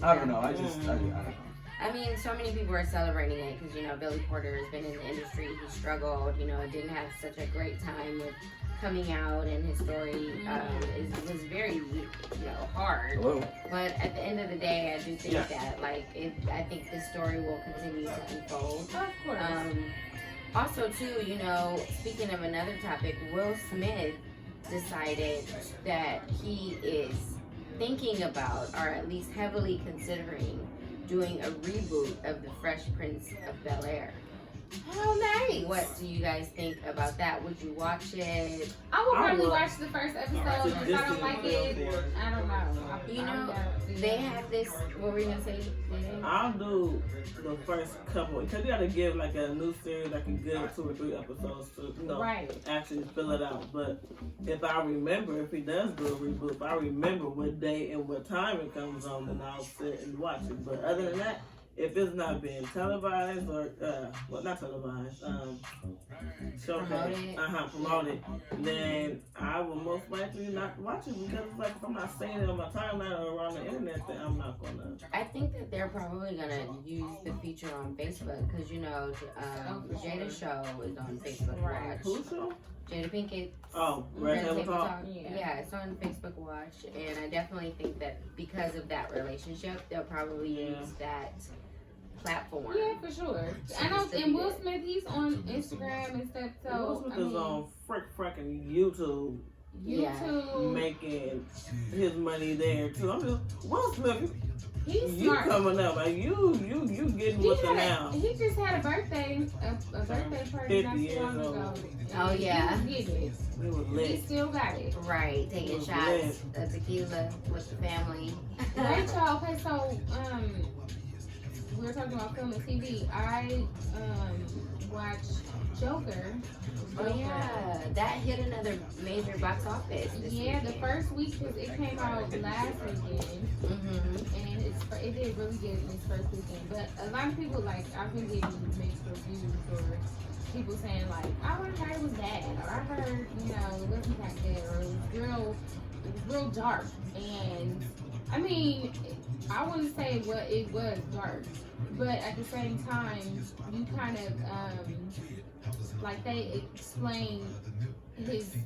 I don't know. I don't know. I mean, so many people are celebrating it because Billy Porter has been in the industry. He struggled. Didn't have such a great time with coming out, and his story was very hard. Hello. But at the end of the day, I do think that I think this story will continue to unfold. Of course. Also, too, speaking of another topic, Will Smith decided that he is thinking about, or at least heavily considering, doing a reboot of The Fresh Prince of Bel-Air. Oh, nice. What do you guys think about that? Would you watch it? I will probably watch the first episode. If I don't like it, I don't know. They have this. What were you gonna say? I'll do the first couple because you gotta give like a new series like a good 2 or 3 episodes to actually fill it out. But if I remember, if he does do a reboot, if I remember what day and what time it comes on, then I'll sit and watch it. But other than that, if it's not being televised or not televised, promoted, then I will most likely not watch it because it's like if I'm not seeing it on my timeline or around the internet, then I'm not gonna. I think that they're probably gonna use the feature on Facebook because Jada's show is on Facebook Watch. Whose show? Jada Pinkett. Oh, Red Table Talk. Yeah, it's on Facebook Watch, and I definitely think that because of that relationship, they'll probably use that platform. Yeah, for sure. I know, and Will Smith, he's on Instagram and stuff. So Will Smith is on freaking YouTube. Making his money there too. I'm just Will Smith. He's you smart. Coming up, like you getting with it now. He just had a birthday party not too long ago. Oh yeah, He was lit. He still got it. Right, taking shots of tequila with the family. Rachel, okay, so we were talking about film and TV. I watched Joker. Oh yeah, that hit another major box office. The first week it came out last weekend, and it did really good in its first weekend. But a lot of people I've been getting mixed reviews or people saying like, oh, I heard it was bad, or I heard it wasn't that good, or it was real dark. And I mean, I wouldn't say it was dark, but at the same time, you kind of they explain his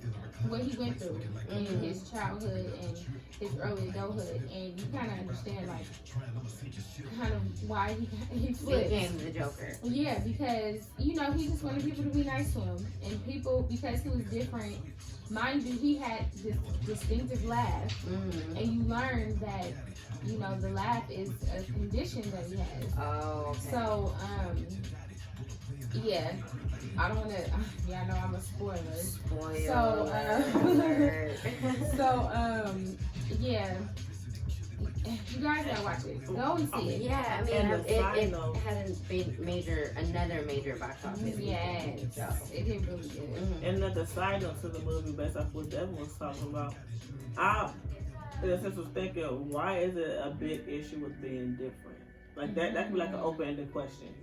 what he went through in his childhood and his early adulthood, and you kind of understand like kind of why he flipped. Became the Joker. Yeah, because you know he just wanted people to be nice to him, and people because he was different. Mind you, he had this distinctive laugh, and you learn that you know the laugh is a condition that he has. Oh, okay. So yeah. I don't want to. Yeah, I know I'm a spoiler. Yeah. You guys gotta watch it. Go and see it. Yeah, I mean, it hadn't been another major box office. Yes, so it did really good. And the side note to the movie, based off what Devin was talking about, I, in a sense, was thinking, why is it a big issue with being different? Like that could be like an open-ended question.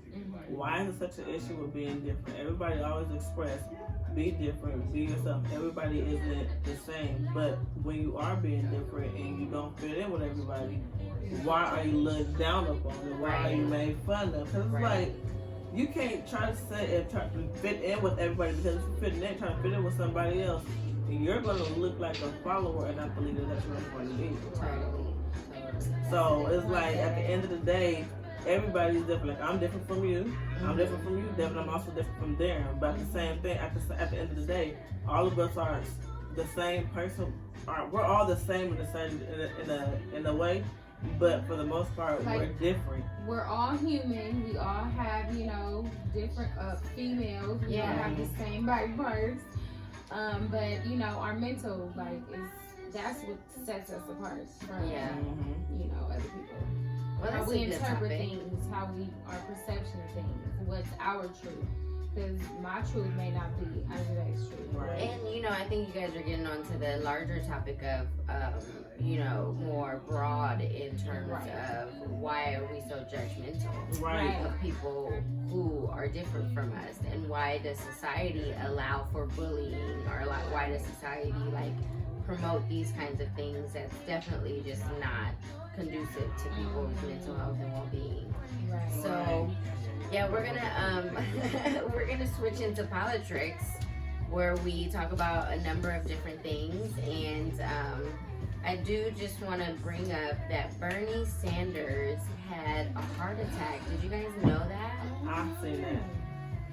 Why is it such an issue with being different? Everybody always express, be different, be yourself. Everybody isn't the same. But when you are being different and you don't fit in with everybody, why are you looked down upon? And why are you made fun of? Because it's like, you can't try to say and try to fit in with everybody, because if you fit in, trying to fit in with somebody else, you're going to look like a follower and not the leader that you're going to be. So it's like, at the end of the day, everybody's different. Like, I'm different from you. I'm different from you, Devin. I'm also different from Darren. But the same thing, at the end of the day, all of us are the same person. We're all the same in a way, but for the most part, like, we're different. We're all human. We all have, you know, different females. We all have the same body parts. But you know, our mental that's what sets us apart from you know, other people. Well, how we interpret things, how our perception of things, what's our truth. Because my truth may not be Angela's truth. Right. And you know, I think you guys are getting onto the larger topic of, you know, more broad in terms of why are we so judgmental of people who are different from us, and why does society allow for bullying, or like why does society promote these kinds of things that's definitely just not conducive to people's mental health and well-being. So yeah, we're gonna switch into Politricks, where we talk about a number of different things, and I do just want to bring up that Bernie Sanders had a heart attack. Did you guys know that? I've seen that.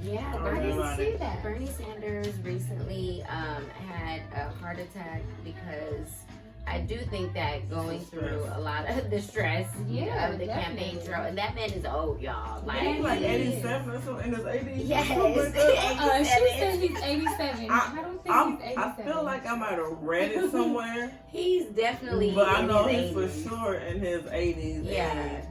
Yeah, I didn't see that. Bernie Sanders recently had a heart attack because I do think that going through a lot of the stress of the campaign trail, and that man is old, y'all. He's like 87 or something in his 80s. Yes, she said he's 87. I don't think he's 87. I feel like I might have read it somewhere. He's definitely, but I know he's 80s. for sure in his 80s. Yeah.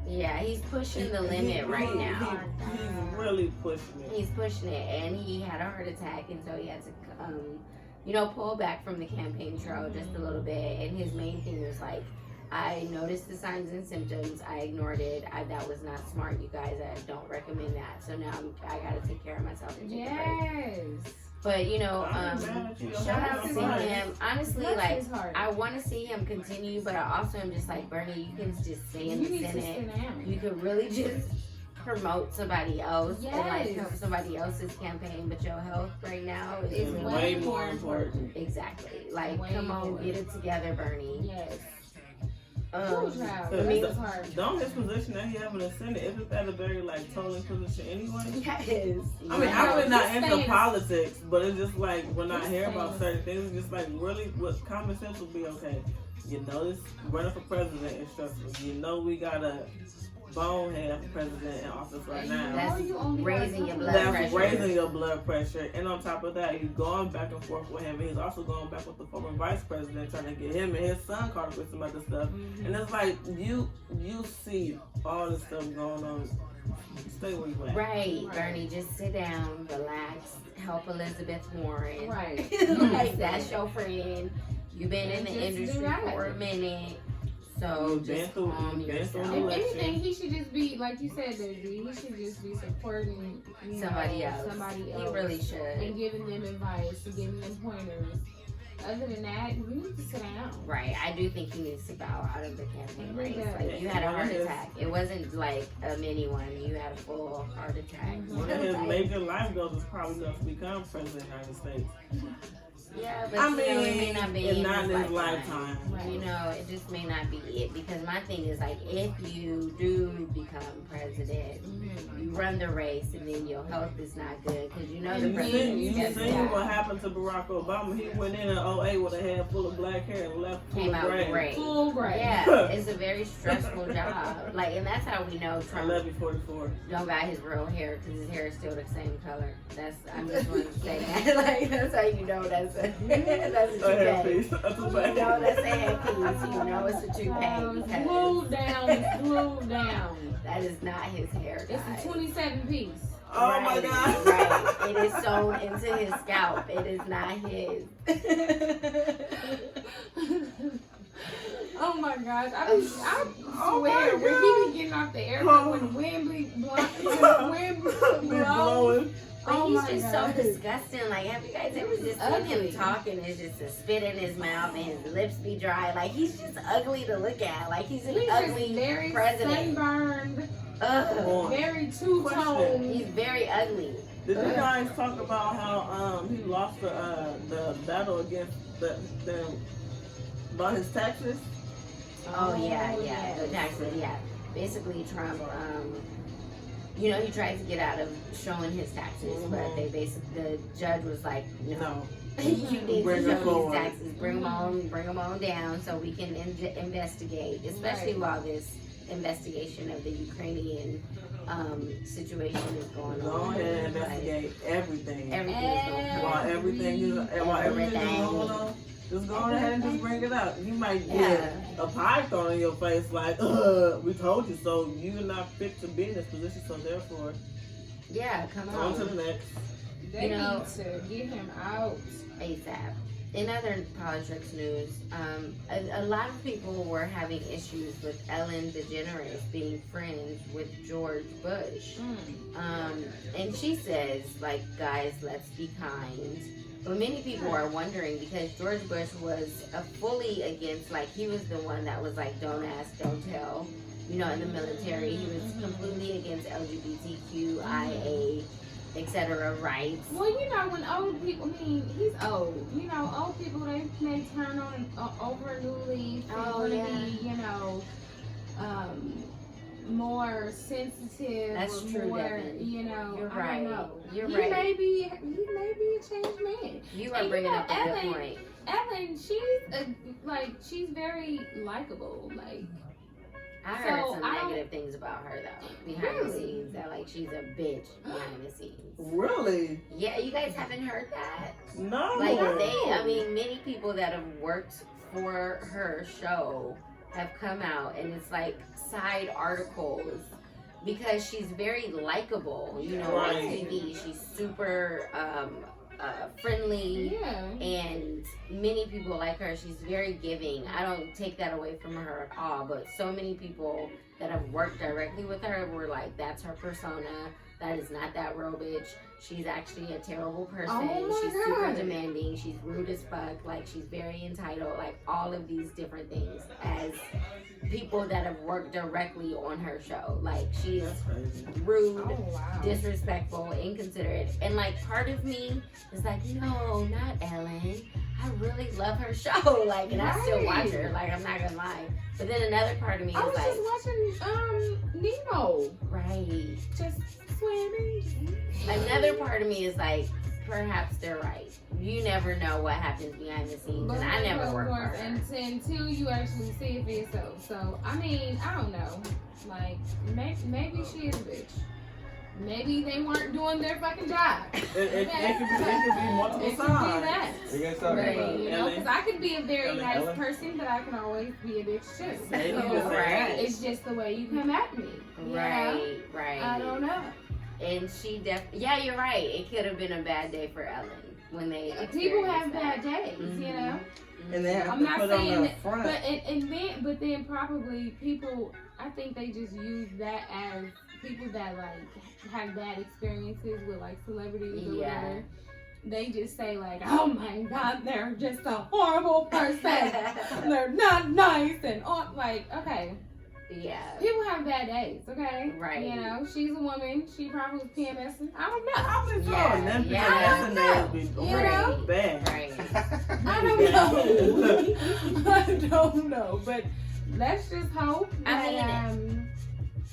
Yeah, he's pushing the limit right now. He's really pushing it. He's pushing it, and he had a heart attack, and so he had to, you know, pull back from the campaign trail just a little bit. And his main thing was like, I noticed the signs and symptoms. I ignored it. That was not smart, you guys. I don't recommend that. So now I got to take care of myself and take a break. But you know, shout out to him. Honestly, I want to see him continue, but I also am just like, Bernie, you can just stay in the Senate. You could really just promote somebody else and help somebody else's campaign, but your health right now is way more important. Exactly. Come on, get it together, Bernie. Yes. Don't his position that he have in the Senate, isn't that a very tolling position anyway? Yes. I mean, I'm really not into politics, but it's just when I hear about certain things, it's just really what common sense would be okay. You know, this running for president is stressful. You know, we got a bonehead for president in office right now. That's raising your blood pressure. That's raising your blood pressure. And on top of that, you're going back and forth with him. And he's also going back with the former vice president, trying to get him and his son caught up with some other stuff. And it's like, you see all this stuff going on. Stay where you at. Right, Bernie, just sit down, relax, help Elizabeth Warren. Right. That's your friend. You've been in the industry for a minute. So just calm yourself. If anything, he should just be, like you said, he should just be supporting somebody else. He really should. And giving them advice, and giving them pointers. other than that, you need to sit down. Right. I do think he needs to bow out of the campaign race. Yeah. Like, you had a heart attack. It wasn't like a mini one. You had a full heart attack. One of his major life goals is probably going to become president of the United States. Yeah, but I you know, it may not be it's in not in his lifetime. lifetime. You know, it just may not be it. Because my thing is like, if you do become president, you run the race, and then your health is not good because you know the president. You seen what happened to Barack Obama? He went in 08 with a head full of black hair and left full Came of out gray. gray. Full gray. Yeah, it's a very stressful job. Like, and that's how we know I Trump love you, 44. don't got his real hair because his hair is still the same color. That's I just want to say that. Like, that's how you know that's a that's a toupee. You know that's a headpiece. You know it's a toupee because Glued down, glued down. that is not his hair. It's guys. a 27 piece. Oh my God. Right. It is sewn into his scalp. It is not his. Oh my gosh. I Oh swear, my when God. he be getting off the airport, when the wind be blowing. But Oh he's my just God. so disgusting. Like, have you guys ever just seen him talking? It's just a spit in his mouth and his lips be dry. Like, he's just ugly to look at. Like, he's an He's ugly just very president. sunburned, Ugh. very two-toned. He's very ugly. Did you guys talk about how he lost the battle against the about his taxes? Oh, yeah. The taxes, yeah. Basically, Trump, you know, he tried to get out of showing his taxes, but the judge was like, no. You need Bring to it show forward. these taxes, bring them on down so we can investigate, especially while this investigation of the Ukrainian situation is going Go on. ahead and investigate everything. Everything is going on. While everything is going on, just go ahead and just bring it up. You might get a pie thrown in your face like, we told you so. You're not fit to be in this position, so therefore, Yeah, come on to on. the next. They You know- need to get him out. ASAP. In other Politricks news, a lot of people were having issues with Ellen DeGeneres being friends with George Bush. And she says, like, guys, let's be kind. But many people are wondering because George Bush was fully against, like, he was the one that was like, don't ask, don't tell. You know, in the military, he was completely against LGBTQIA, etc. rights. Well, you know, when old people, I mean, he's old. You know, old people, they may turn on over a new leaf. Oh, They're yeah. gonna be, you know, more sensitive. That's or true, more, Devin. you know, You're I right. don't know. You're he right. May be a changed man. You are And bringing know, up a good point. Ellen, she's very likable. Like, I heard So, some I don't- negative things about her though, behind the Really? scenes. That like she's a bitch behind the scenes. Really? Yeah, you guys haven't heard that? No. Like I mean, many people that have worked for her show have come out, and it's like side articles because she's very likable. You know, on Right. TV, she's super friendly. yeah. And many people like her. She's very giving. I don't take that away from her at all. But so many people that have worked directly with her were like, that's her persona. That is not that real bitch. She's actually a terrible person. Oh my She's super God. demanding. She's rude as fuck. Like, she's very entitled. Like, all of these different things as people that have worked directly on her show. Like, she's That's crazy. rude, Oh, wow. disrespectful, inconsiderate, and like part of me is like, no, not Ellen. I really love her show, like, and I still watch her. Like, I'm not gonna lie. But then another part of me I is was like, just watching Nemo. right. Just swimming. Another part of me is like, perhaps they're right. You never know what happens behind the scenes, and I never work for her. Until you actually see it for yourself. So, I mean, I don't know. Like, maybe she is a bitch. Maybe they weren't doing their fucking job. It could be multiple It could be sides. that. You guys talking Right, about? you know, because I could be a very Ellen, nice Ellen. person, but I can always be a bitch too. Maybe So, you can say that. it's just the way you come at me. you know? Right. I don't know. And she yeah, you're right. It could have been a bad day for Ellen when they People have experienced bad days, you Mhm. know. And they have I'm to not put on saying the that, front. but then probably people. I think they just use that as people that like have bad experiences with like celebrities or Yeah. whatever. they just say like, oh my God, they're just a horrible person. They're not nice and all, like, okay. Yeah. People have bad days, okay? Right. You know, she's a woman. She probably was PMSing. I don't know. I been Yeah, told them yeah. PMS be know? bad. Right. I don't know. I don't know. But let's just hope that,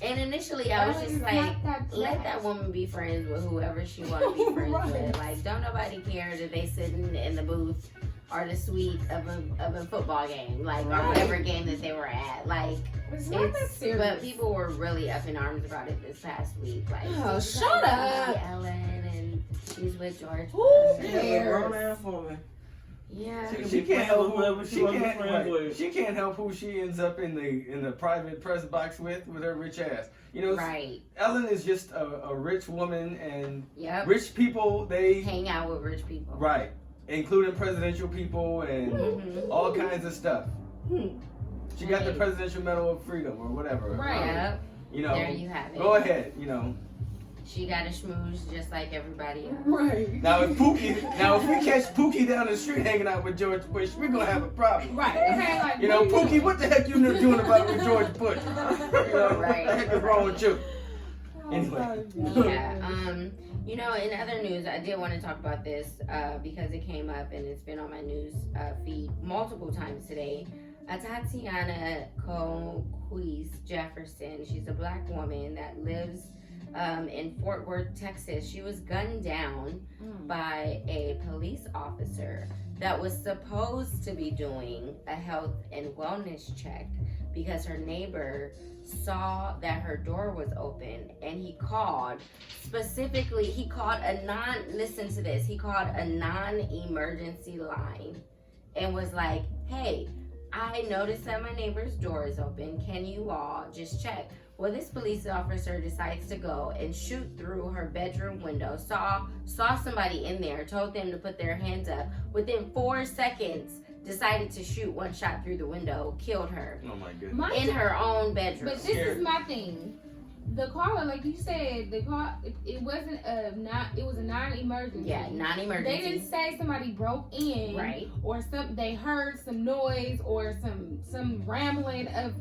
And initially, I was Ellen just is like, not that let bad. that woman be friends with whoever she want to be friends Right. with. Like, don't nobody care that they sitting in the booth or the suite of a football game, like, or Right. whatever game that they were at. Like, It's not that serious. but people were really up in arms about it this past week. Like, Oh, she's shut like, up. Ellen, and she's with George. Who Yeah, cares? grown ass woman. Yeah. She can't help whoever who she she wants to be can't. friends Right. with. She can't help who she ends up in the private press box with her rich ass. You know, Right. Ellen is just a rich woman, and Yep. rich people they Hang out with rich people. right, including presidential people and Mhm. all kinds of stuff. She got the Right. Presidential Medal of Freedom or whatever. Right. Yep. You know, There you have it. go ahead. You know. She got a schmooze just like everybody else. Right. Now if we catch Pookie down the street hanging out with George Bush, we're gonna have a problem. Right. Okay, like, You know, what Pookie, doing? what the heck you doing about it with George Bush? You know, Right. what the heck is wrong with you? Oh, Anyway. Yeah. You know, in other news, I did want to talk about this because it came up and it's been on my news feed multiple times today. Tatiana Coquise Jefferson, she's a black woman that lives in Fort Worth, Texas. She was gunned down by a police officer that was supposed to be doing a health and wellness check because her neighbor saw that her door was open and he called a non-emergency line and was like, hey, I noticed that my neighbor's door is open. Can you all just check? Well, this police officer decides to go and shoot through her bedroom window, saw somebody in there, told them to put their hands up. Within 4 seconds, decided to shoot one shot through the window, killed her Oh my goodness. in her own bedroom. But this is my thing. The caller, like you said, it wasn't it was a non-emergency. Yeah, non-emergency. They didn't say somebody broke in, Right. Or they heard some noise or some rambling of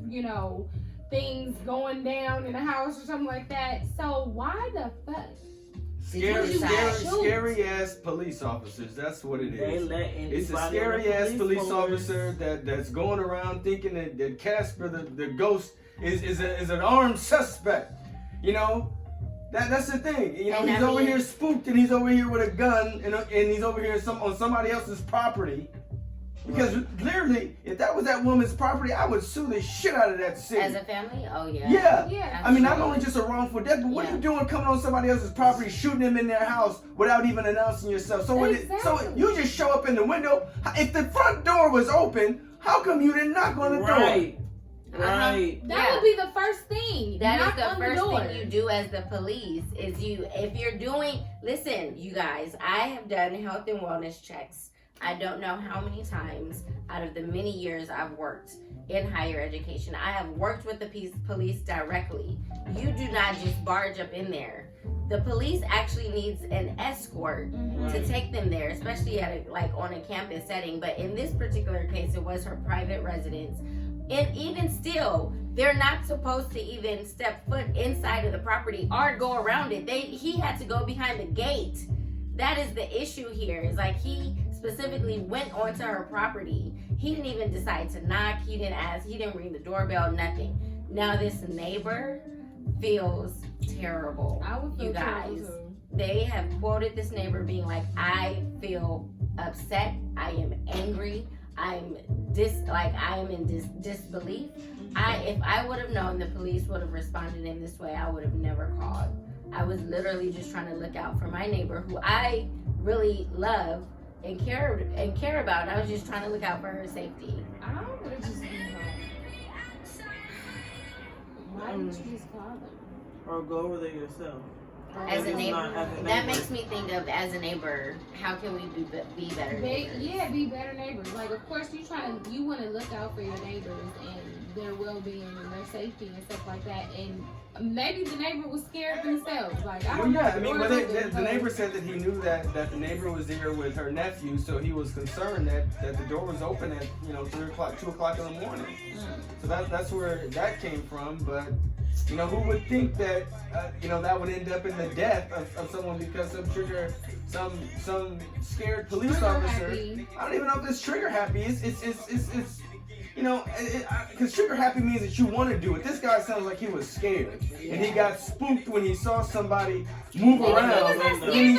things going down in the house or something like that. So why the fuck? Scary ass police officers. That's what it They is. let It's a anybody scary on ass the police force. officer that's going around thinking that Casper the ghost is an armed suspect. You know, that's the thing. You know, And he's I over mean- here spooked and he's over here with a gun and he's over here on somebody else's property. Because clearly, if that was that woman's property, I would sue the shit out of that city. As a family? Oh, yeah. Yeah. Yeah. I mean, not only just a wrongful death, but what are you doing coming on somebody else's property, shooting them in their house without even announcing yourself? So so you just show up in the window. If the front door was open, how come you didn't knock on the door? Right. Uh-huh. Right. That would be the first thing. That Knock is the on first door. thing you do as the police is if you're doing, listen, you guys, I have done health and wellness checks. I don't know how many times out of the many years I've worked in higher education. I have worked with the police directly. You do not just barge up in there. The police actually needs an escort to take them there, especially at on a campus setting. But in this particular case, it was her private residence. And even still, they're not supposed to even step foot inside of the property or go around it. He had to go behind the gate. That is the issue here. Is he specifically went onto her property. He didn't even decide to knock. He didn't ask. He didn't ring the doorbell. Nothing. Now this neighbor feels terrible. I would feel you terrible guys. too. They have quoted this neighbor being like, I feel upset. I am angry. I am in disbelief. If I would have known the police would have responded in this way, I would have never called. I was literally just trying to look out for my neighbor who I really love and care about. I was just trying to look out for her safety. I would have just been why didn't you just call them? Or go over there yourself. As a It's neighbor, not as a that neighbor. makes me think of as a neighbor, how can we be better neighbors? Be better neighbors. Like, of course, you want to look out for your neighbors, and their well-being and their safety and stuff like that. And maybe the neighbor was scared themselves. Like, I don't know. I mean, the neighbor said that he knew that the neighbor was there with her nephew, so he was concerned that the door was open at 3 o'clock, 2 o'clock in the morning. So that's where that came from. But who would think that that would end up in the death of someone because some scared police Trigger officer. happy. I don't even know if it's trigger happy. It's because trigger happy means that you want to do it. This guy sounds like he was scared, and he got spooked when he saw somebody move around, and he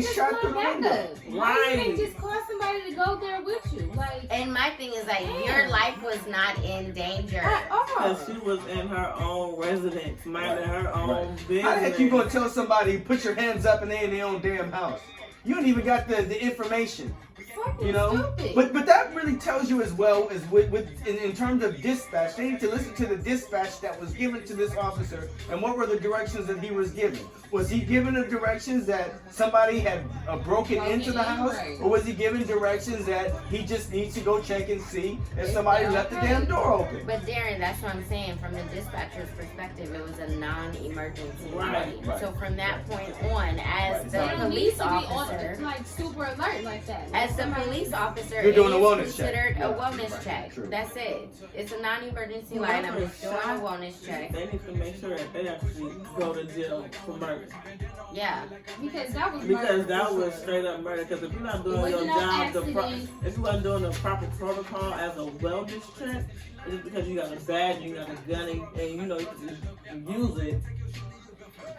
shot through the window. Why you can't just call somebody to go there with you? Like, and my thing is like, your life was not in danger. Because she was in her own residence, minding her own business. How the heck you gonna tell somebody put your hands up and they in their own damn house? You don't even got the information. Stupid. But that really tells you as well as in terms of dispatch. They need to listen to the dispatch that was given to this officer and what were the directions that he was given. Was he given the directions that somebody had broken into the house, or was he given directions that he just needs to go check and see if somebody left the damn door open? But Darren, that's what I'm saying. From the dispatcher's perspective, it was a non-emergency. Right. So from that point on, as the they don't need police to be officer, like super alert like that. as the police officer, You're doing a it wellness is check. considered a Right. wellness Right. check. True. That's it. It's a non-emergency Well, item. for It's doing a sure. wellness check. They need to make sure that they actually go to jail for murder. Yeah. Because that was Because murder that for was sure. straight up murder. Because if you're not doing It your wasn't no job, accident. if you weren't doing the proper protocol as a wellness check, it's just because you got a badge, you got a gun, and you use it.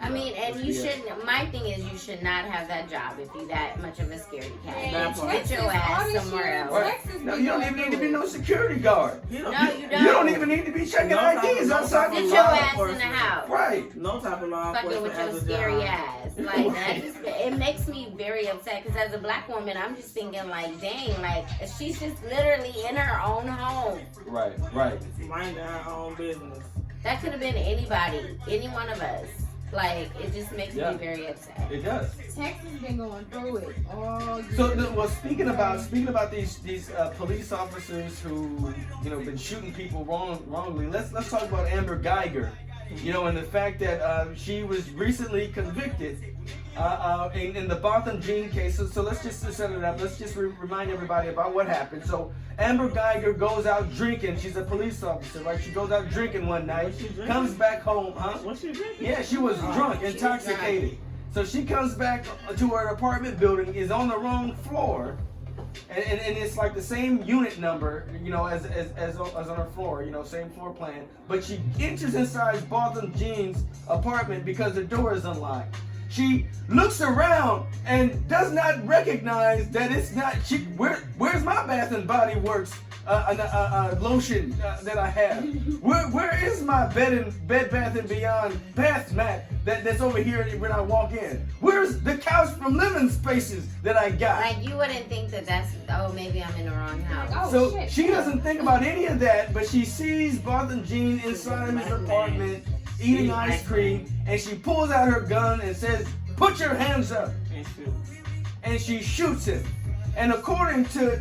I mean, and you shouldn't. My thing is, you should not have that job if you're that much of a scaredy cat. That part. Get your ass somewhere else. Right. No, you don't even need to be no security guard. You know, No, you don't. You don't even need to be checking IDs outside Get the your law. ass in the house. Right. no type of law Fucking enforcement with your has a scary job. ass. Like, that just, it makes me very upset because as a black woman, I'm just thinking like, dang, like, she's just literally in her own home. Right. Minding her own business. That could have been anybody, any one of us. Like, it just makes me very upset. It does. Texas been going through it all year. So, speaking about these police officers who been shooting people wrongly. Let's talk about Amber Geiger. And the fact that she was recently convicted in the Botham Jean case. So let's just set it up. Let's just remind everybody about what happened. So Amber Geiger goes out drinking. She's a police officer, right? She goes out drinking one night, comes back home, huh? What's she drinking? Yeah, she was drunk, intoxicated. So she comes back to her apartment building, is on the wrong floor, and it's like the same unit number, as on her floor, same floor plan. But she enters inside Botham Jean's apartment because the door is unlocked. She looks around and does not recognize that it's not she. Where's my Bath and Body Works lotion that I have? Where is my Bed Bath and Beyond bath mat that's over here when I walk in? Where's the couch from Living Spaces that I got? Like, you wouldn't think that that's, oh, maybe I'm in the wrong house. Oh, So shit. she doesn't think about any of that, but she sees Botham Jean inside his apartment eating ice cream, and she pulls out her gun and says, "Put your hands up," and she shoots him. And according to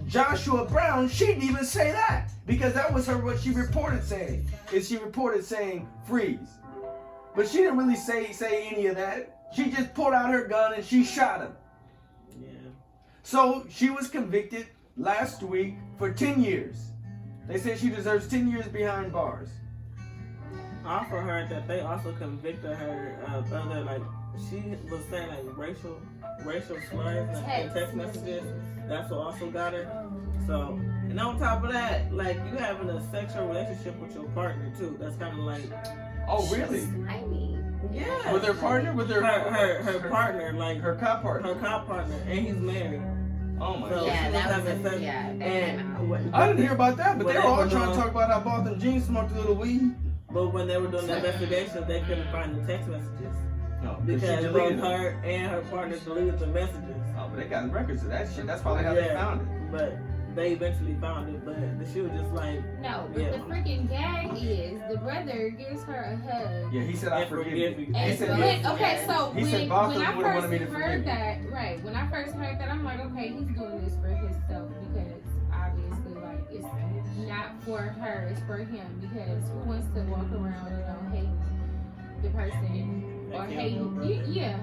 Joshua Brown, she didn't even say that, because that was what she reported saying. She reported saying freeze, but she didn't really say any of that. She just pulled out her gun and she shot him. Yeah. So she was convicted last week for 10 years. They say she deserves 10 years behind bars. I also heard that they also convicted her of other, like, she was saying like racial slurs and text messages. That's what also got her. So, and on top of that, like, you having a sexual relationship with your partner too. That's kind of like, Oh, really? I mean, yeah. With her partner? With her partner, like her cop partner? her cop partner, and he's married. Oh my So god. yeah, she was that having was, sex, yeah, that and came out. I didn't hear about that, but they were all Whatever, trying to talk about how Botham Jean smoked a little weed. But when they were doing the investigation, they couldn't find the text messages No, because she both deleted them. her and her partner deleted the messages. Oh, but they got records of that shit. That's probably how they found it. But they eventually found it. But she was just like, No, but Yeah. the freaking gag is the brother gives her a hug. Yeah, he said, "I "I forgive forgive you." you." He And said, when- yes. okay, so He said when Botham I would've first wanted me to forgive heard you. that, right? When I first heard that, I'm like, okay, he's doing this for himself because obviously, like, not for her, it's for him, because who wants to walk around, hating the person or hating,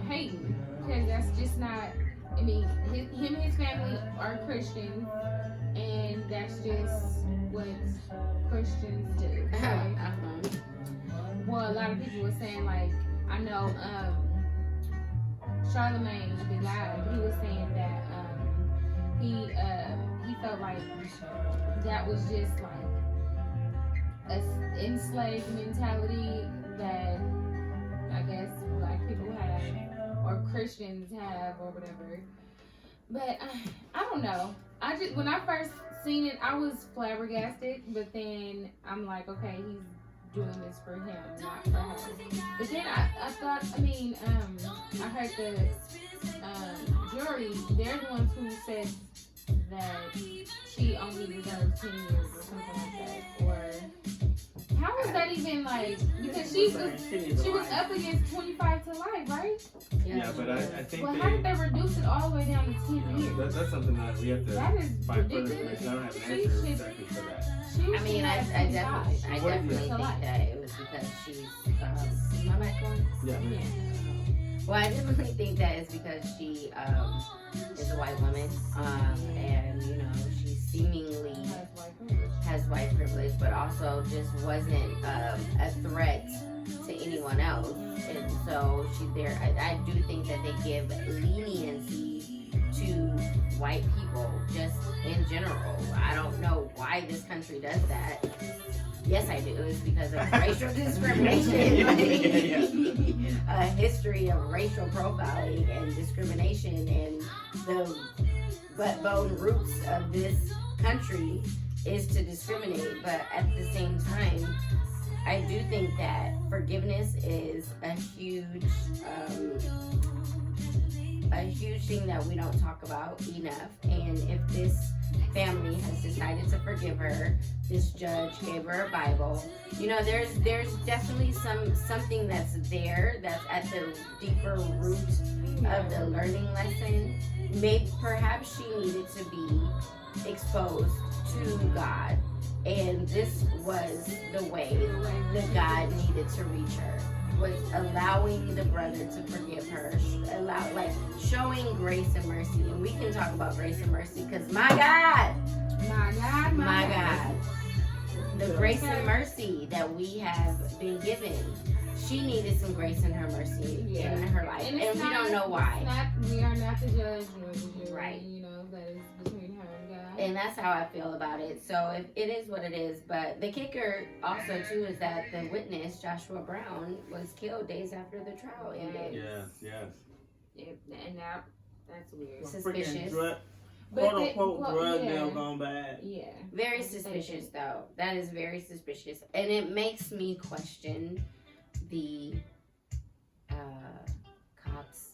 hating, because that's just not. I mean, him and his family are Christians, and that's just what Christians do. Right? Well, a lot of people were saying, like, I know Charlemagne, the guy, he was saying that he felt like that was just like an enslaved mentality that I guess black people have or Christians have or whatever. But I don't know. When I first seen it, I was flabbergasted, but then I'm like, okay, he's doing this for him, not for her. But then I thought, I heard the jury, they're the ones who said that she only deserves 10 years or something like that. Or how was that even like? Because she was up against 25 to life, right? Yeah, but I think. Well, how did they reduce it all the way down to 10 years? That's something that we have to find further information. I don't have an answer exactly for that. I definitely think that it was because she's. Is my mic on? Yeah. Well, I definitely think that it's because she is a white woman, and she seemingly has white privilege, but also just wasn't a threat to anyone else, and so I do think that they give leniency to white people just in general. I don't know why this country does that. Yes, I do. It's because of racial discrimination. A history of racial profiling and discrimination, and the butt-bone roots of this country is to discriminate. But at the same time, I do think that forgiveness is a huge thing that we don't talk about enough. And if this family has decided to forgive her, this judge gave her a Bible, there's definitely something that's there, that's at the deeper root of the learning lesson. Maybe perhaps she needed to be exposed to God, and this was the way that God needed to reach her, was allowing the brother to forgive her, showing grace and mercy. And we can talk about grace and mercy, because my God, the grace and mercy that we have been given, she needed some grace and her mercy in her life, and we don't know why. We are not the judge nor the jury, right? That is between her and God. And that's how I feel about it. So it is what it is. But the kicker also too is that the witness, Joshua Brown, was killed days after the trial ended. Yes. And that's weird. Suspicious. Quote unquote drug deal gone bad. Yeah. Very suspicious though. That is very suspicious. And it makes me question the cops.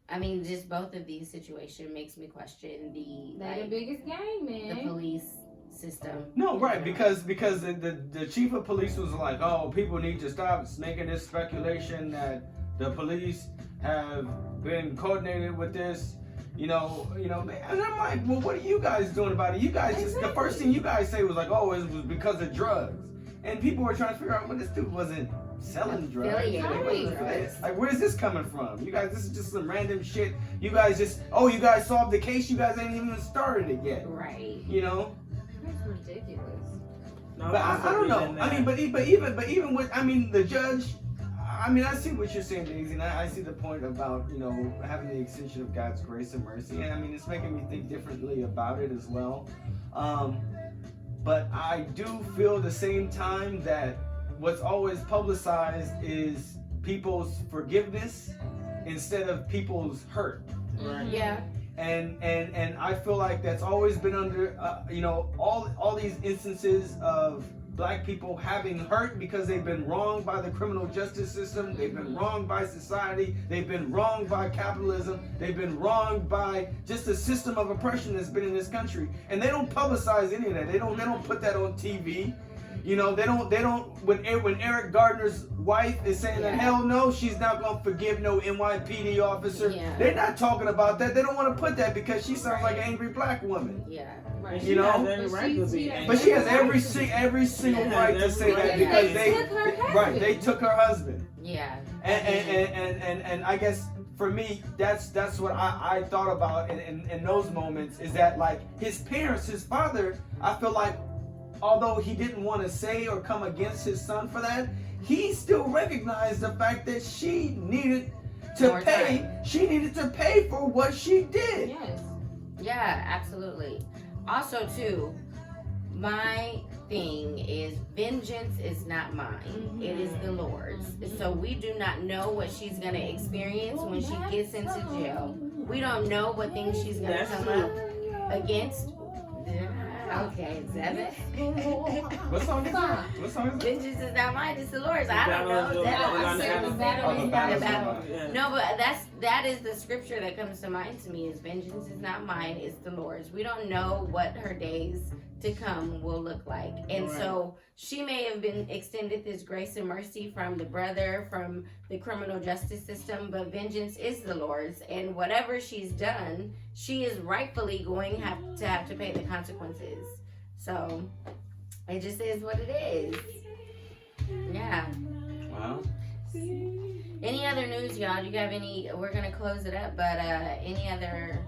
I mean, just both of these situations makes me question the biggest game, man. The police system. No, right, because the chief of police was like, oh, people need to stop making this speculation that the police have been coordinated with this. And I'm like, well, what are you guys doing about it? You guys the first thing you guys say was like, oh, it was because of drugs. And people were trying to figure out, well, this dude wasn't selling drugs. Like, where's this coming from? You guys, this is just some random shit. You guys you guys solved the case. You guys ain't even started it yet. Right. That's ridiculous. No, but I don't know. I mean, but even with, the judge, I see what you're saying, Daisy, and I see the point about, having the extension of God's grace and mercy. And it's making me think differently about it as well. But I do feel at the same time that what's always publicized is people's forgiveness instead of people's hurt. Right. Yeah. And I feel like that's always been under, all these instances of black people having hurt because they've been wronged by the criminal justice system, they've been wronged by society, they've been wronged by capitalism, they've been wronged by just the system of oppression that's been in this country. And they don't publicize any of that. They don't put that on TV. You know, they don't. When Eric Gardner's wife is saying that hell no, she's not gonna forgive no NYPD officer. Yeah. They're not talking about that. They don't want to put that because she sounds like an angry black woman. Yeah. Right. You know? But she has every single right to say that because they took her husband. Yeah. And I guess for me, that's what I thought about in those moments is that like his parents, his father, I feel like although he didn't want to say or come against his son for that, he still recognized the fact that she needed to pay for what she did. Yes. Yeah, absolutely. Also, too, my thing is vengeance is not mine. It is the Lord's. So we do not know what she's going to experience when she gets into jail. We don't know what things she's going to come up against. Okay, 7. What song is that? Vengeance is not mine, it's the Lord's. I don't know. No, but that is the scripture that comes to mind to me is vengeance is not mine, it's the Lord's. We don't know what her days to come will look like. And so she may have been extended this grace and mercy from the brother, from the criminal justice system, but vengeance is the Lord's. And whatever she's done, she is rightfully going to have to pay the consequences. So it just is what it is. Yeah. Wow. Any other news, y'all? Do you have any? We're gonna close it up, but any other?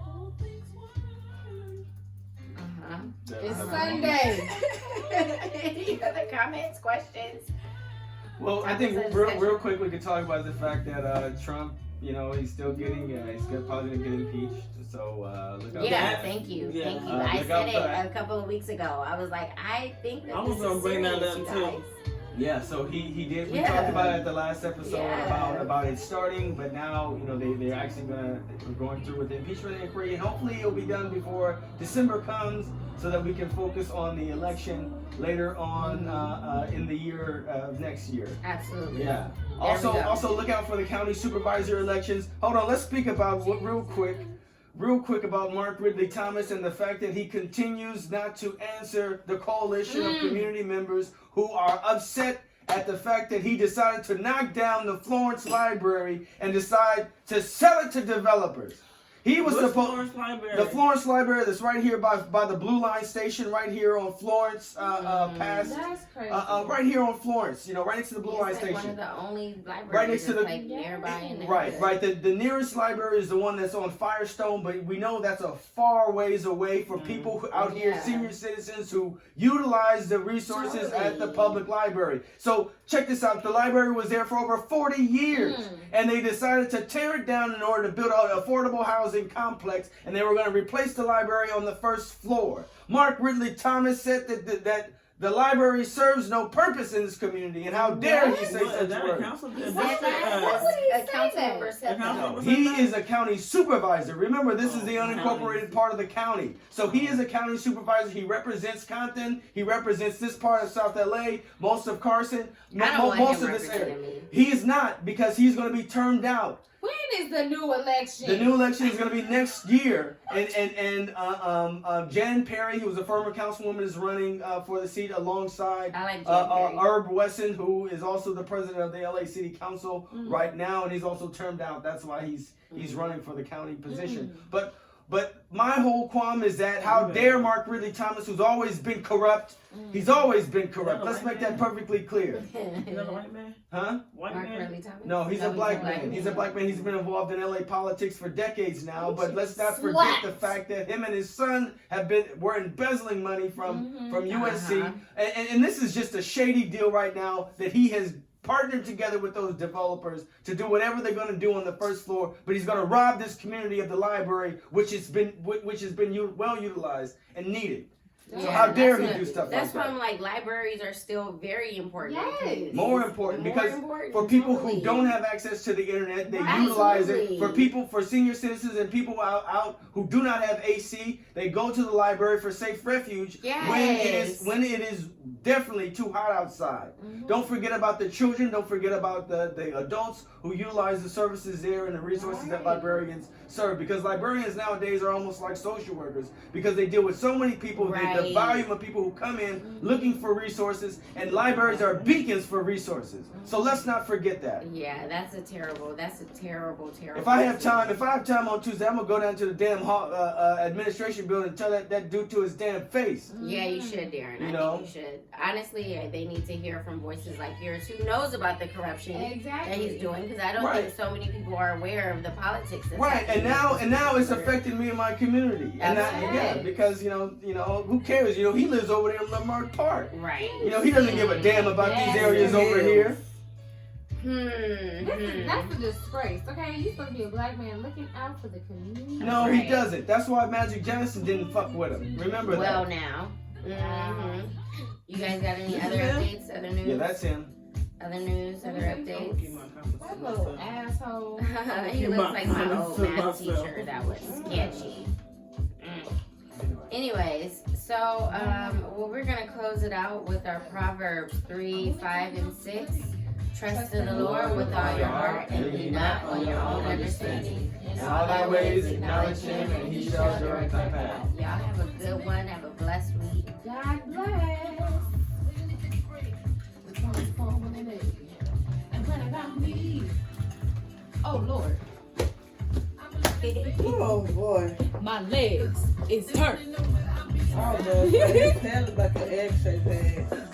It's Sunday. Any other comments, questions? Well, I think real quick we could talk about the fact that Trump, you know, he's still getting, he's probably gonna get impeached. So look out. Yeah, thank you. I said it a couple of weeks ago. I was like, I think that this is serious, you guys. Yeah, so he did. We talked about it at the last episode about it starting, but now you know they're actually we're going through with the impeachment inquiry, and hopefully it'll be done before December comes, so that we can focus on the election later on in the year next year. Absolutely. Yeah. Also look out for the county supervisor elections. Hold on, let's speak about real quick about Mark Ridley Thomas and the fact that he continues not to answer the coalition of community members who are upset at the fact that he decided to knock down the Florence Library and decide to sell it to developers. He was supposed the Florence Library that's right here by the Blue Line station, right here on Florence, past. That's crazy. Right here on Florence, you know, right next to the Blue Line station. One of the only libraries right next to the like nearby. In the right. The nearest library is the one that's on Firestone, but we know that's a far ways away for people who, out here, senior citizens who utilize the resources at the public library. So check this out: the library was there for over 40 years, and they decided to tear it down in order to build an affordable housing complex, and they were going to replace the library on the first floor. Mark Ridley Thomas said that the library serves no purpose in this community, and how dare he say such words? He is a county supervisor. Remember, this is the unincorporated part of the county. So he is a county supervisor. He represents Compton. He represents this part of South LA, most of Carson, most of this area. He is not, because he's going to be termed out. When is the new election? The new election is going to be next year, and Jan Perry, who was a former councilwoman, is running for the seat alongside Herb Wesson, who is also the president of the LA City Council right now, and he's also termed out. That's why he's running for the county position. But my whole qualm is that how dare Mark Ridley Thomas, who's always been corrupt, he's always been corrupt. Let's make that perfectly clear. Is that a white man? Huh? White man? No, he's a black man. He's a black man. He's been involved in LA politics for decades now. But let's not forget the fact that him and his son were embezzling money from USC. And this is just a shady deal right now that he has partnered together with those developers to do whatever they're going to do on the first floor, but he's going to rob this community of the library, which has been well utilized and needed. So how dare he do stuff like that? That's why I'm like, libraries are still very important. Yes. More important, because for people who don't have access to the internet, they utilize it. For senior citizens and people out who do not have AC, they go to the library for safe refuge when it is definitely too hot outside. Don't forget about the children. Don't forget about the adults who utilize the services there and the resources that librarians serve. Because librarians nowadays are almost like social workers, because they deal with so many people. The the volume of people who come in looking for resources, and libraries are beacons for resources. So let's not forget that. Yeah, that's a terrible. If I have time on Tuesday, I'm gonna go down to the damn administration building and tell that dude to his damn face. Yeah, you should, Darren. You I know? think you should. Honestly, they need to hear from voices like yours who knows about the corruption that he's doing, because I don't think so many people are aware of the politics. Right, and now it's affecting me and my community. Because you know, who cares? You know, he lives over there in Lamar Park. Right. You know, he doesn't give a damn about these areas over here. That's a disgrace. Okay, you supposed to be a black man looking out for the community. No, he doesn't. That's why Magic Johnson didn't fuck with him. Remember that. Well, now. You guys got any other updates? Other news? Yeah, that's him. Other news? Other updates? That little asshole. He looks like my old math teacher. That was sketchy. Anyways, so we're gonna close it out with our Proverbs 3, 5, and 6. Trust in the Lord with all your heart and lean not on your own understanding. In all thy ways acknowledge him, and he shall direct thy path. Y'all have a good one. Have a blessed week. God bless. And when about me? Oh Lord. Oh boy. My legs is hurt. Oh, boy. It's like an egg-shaped head.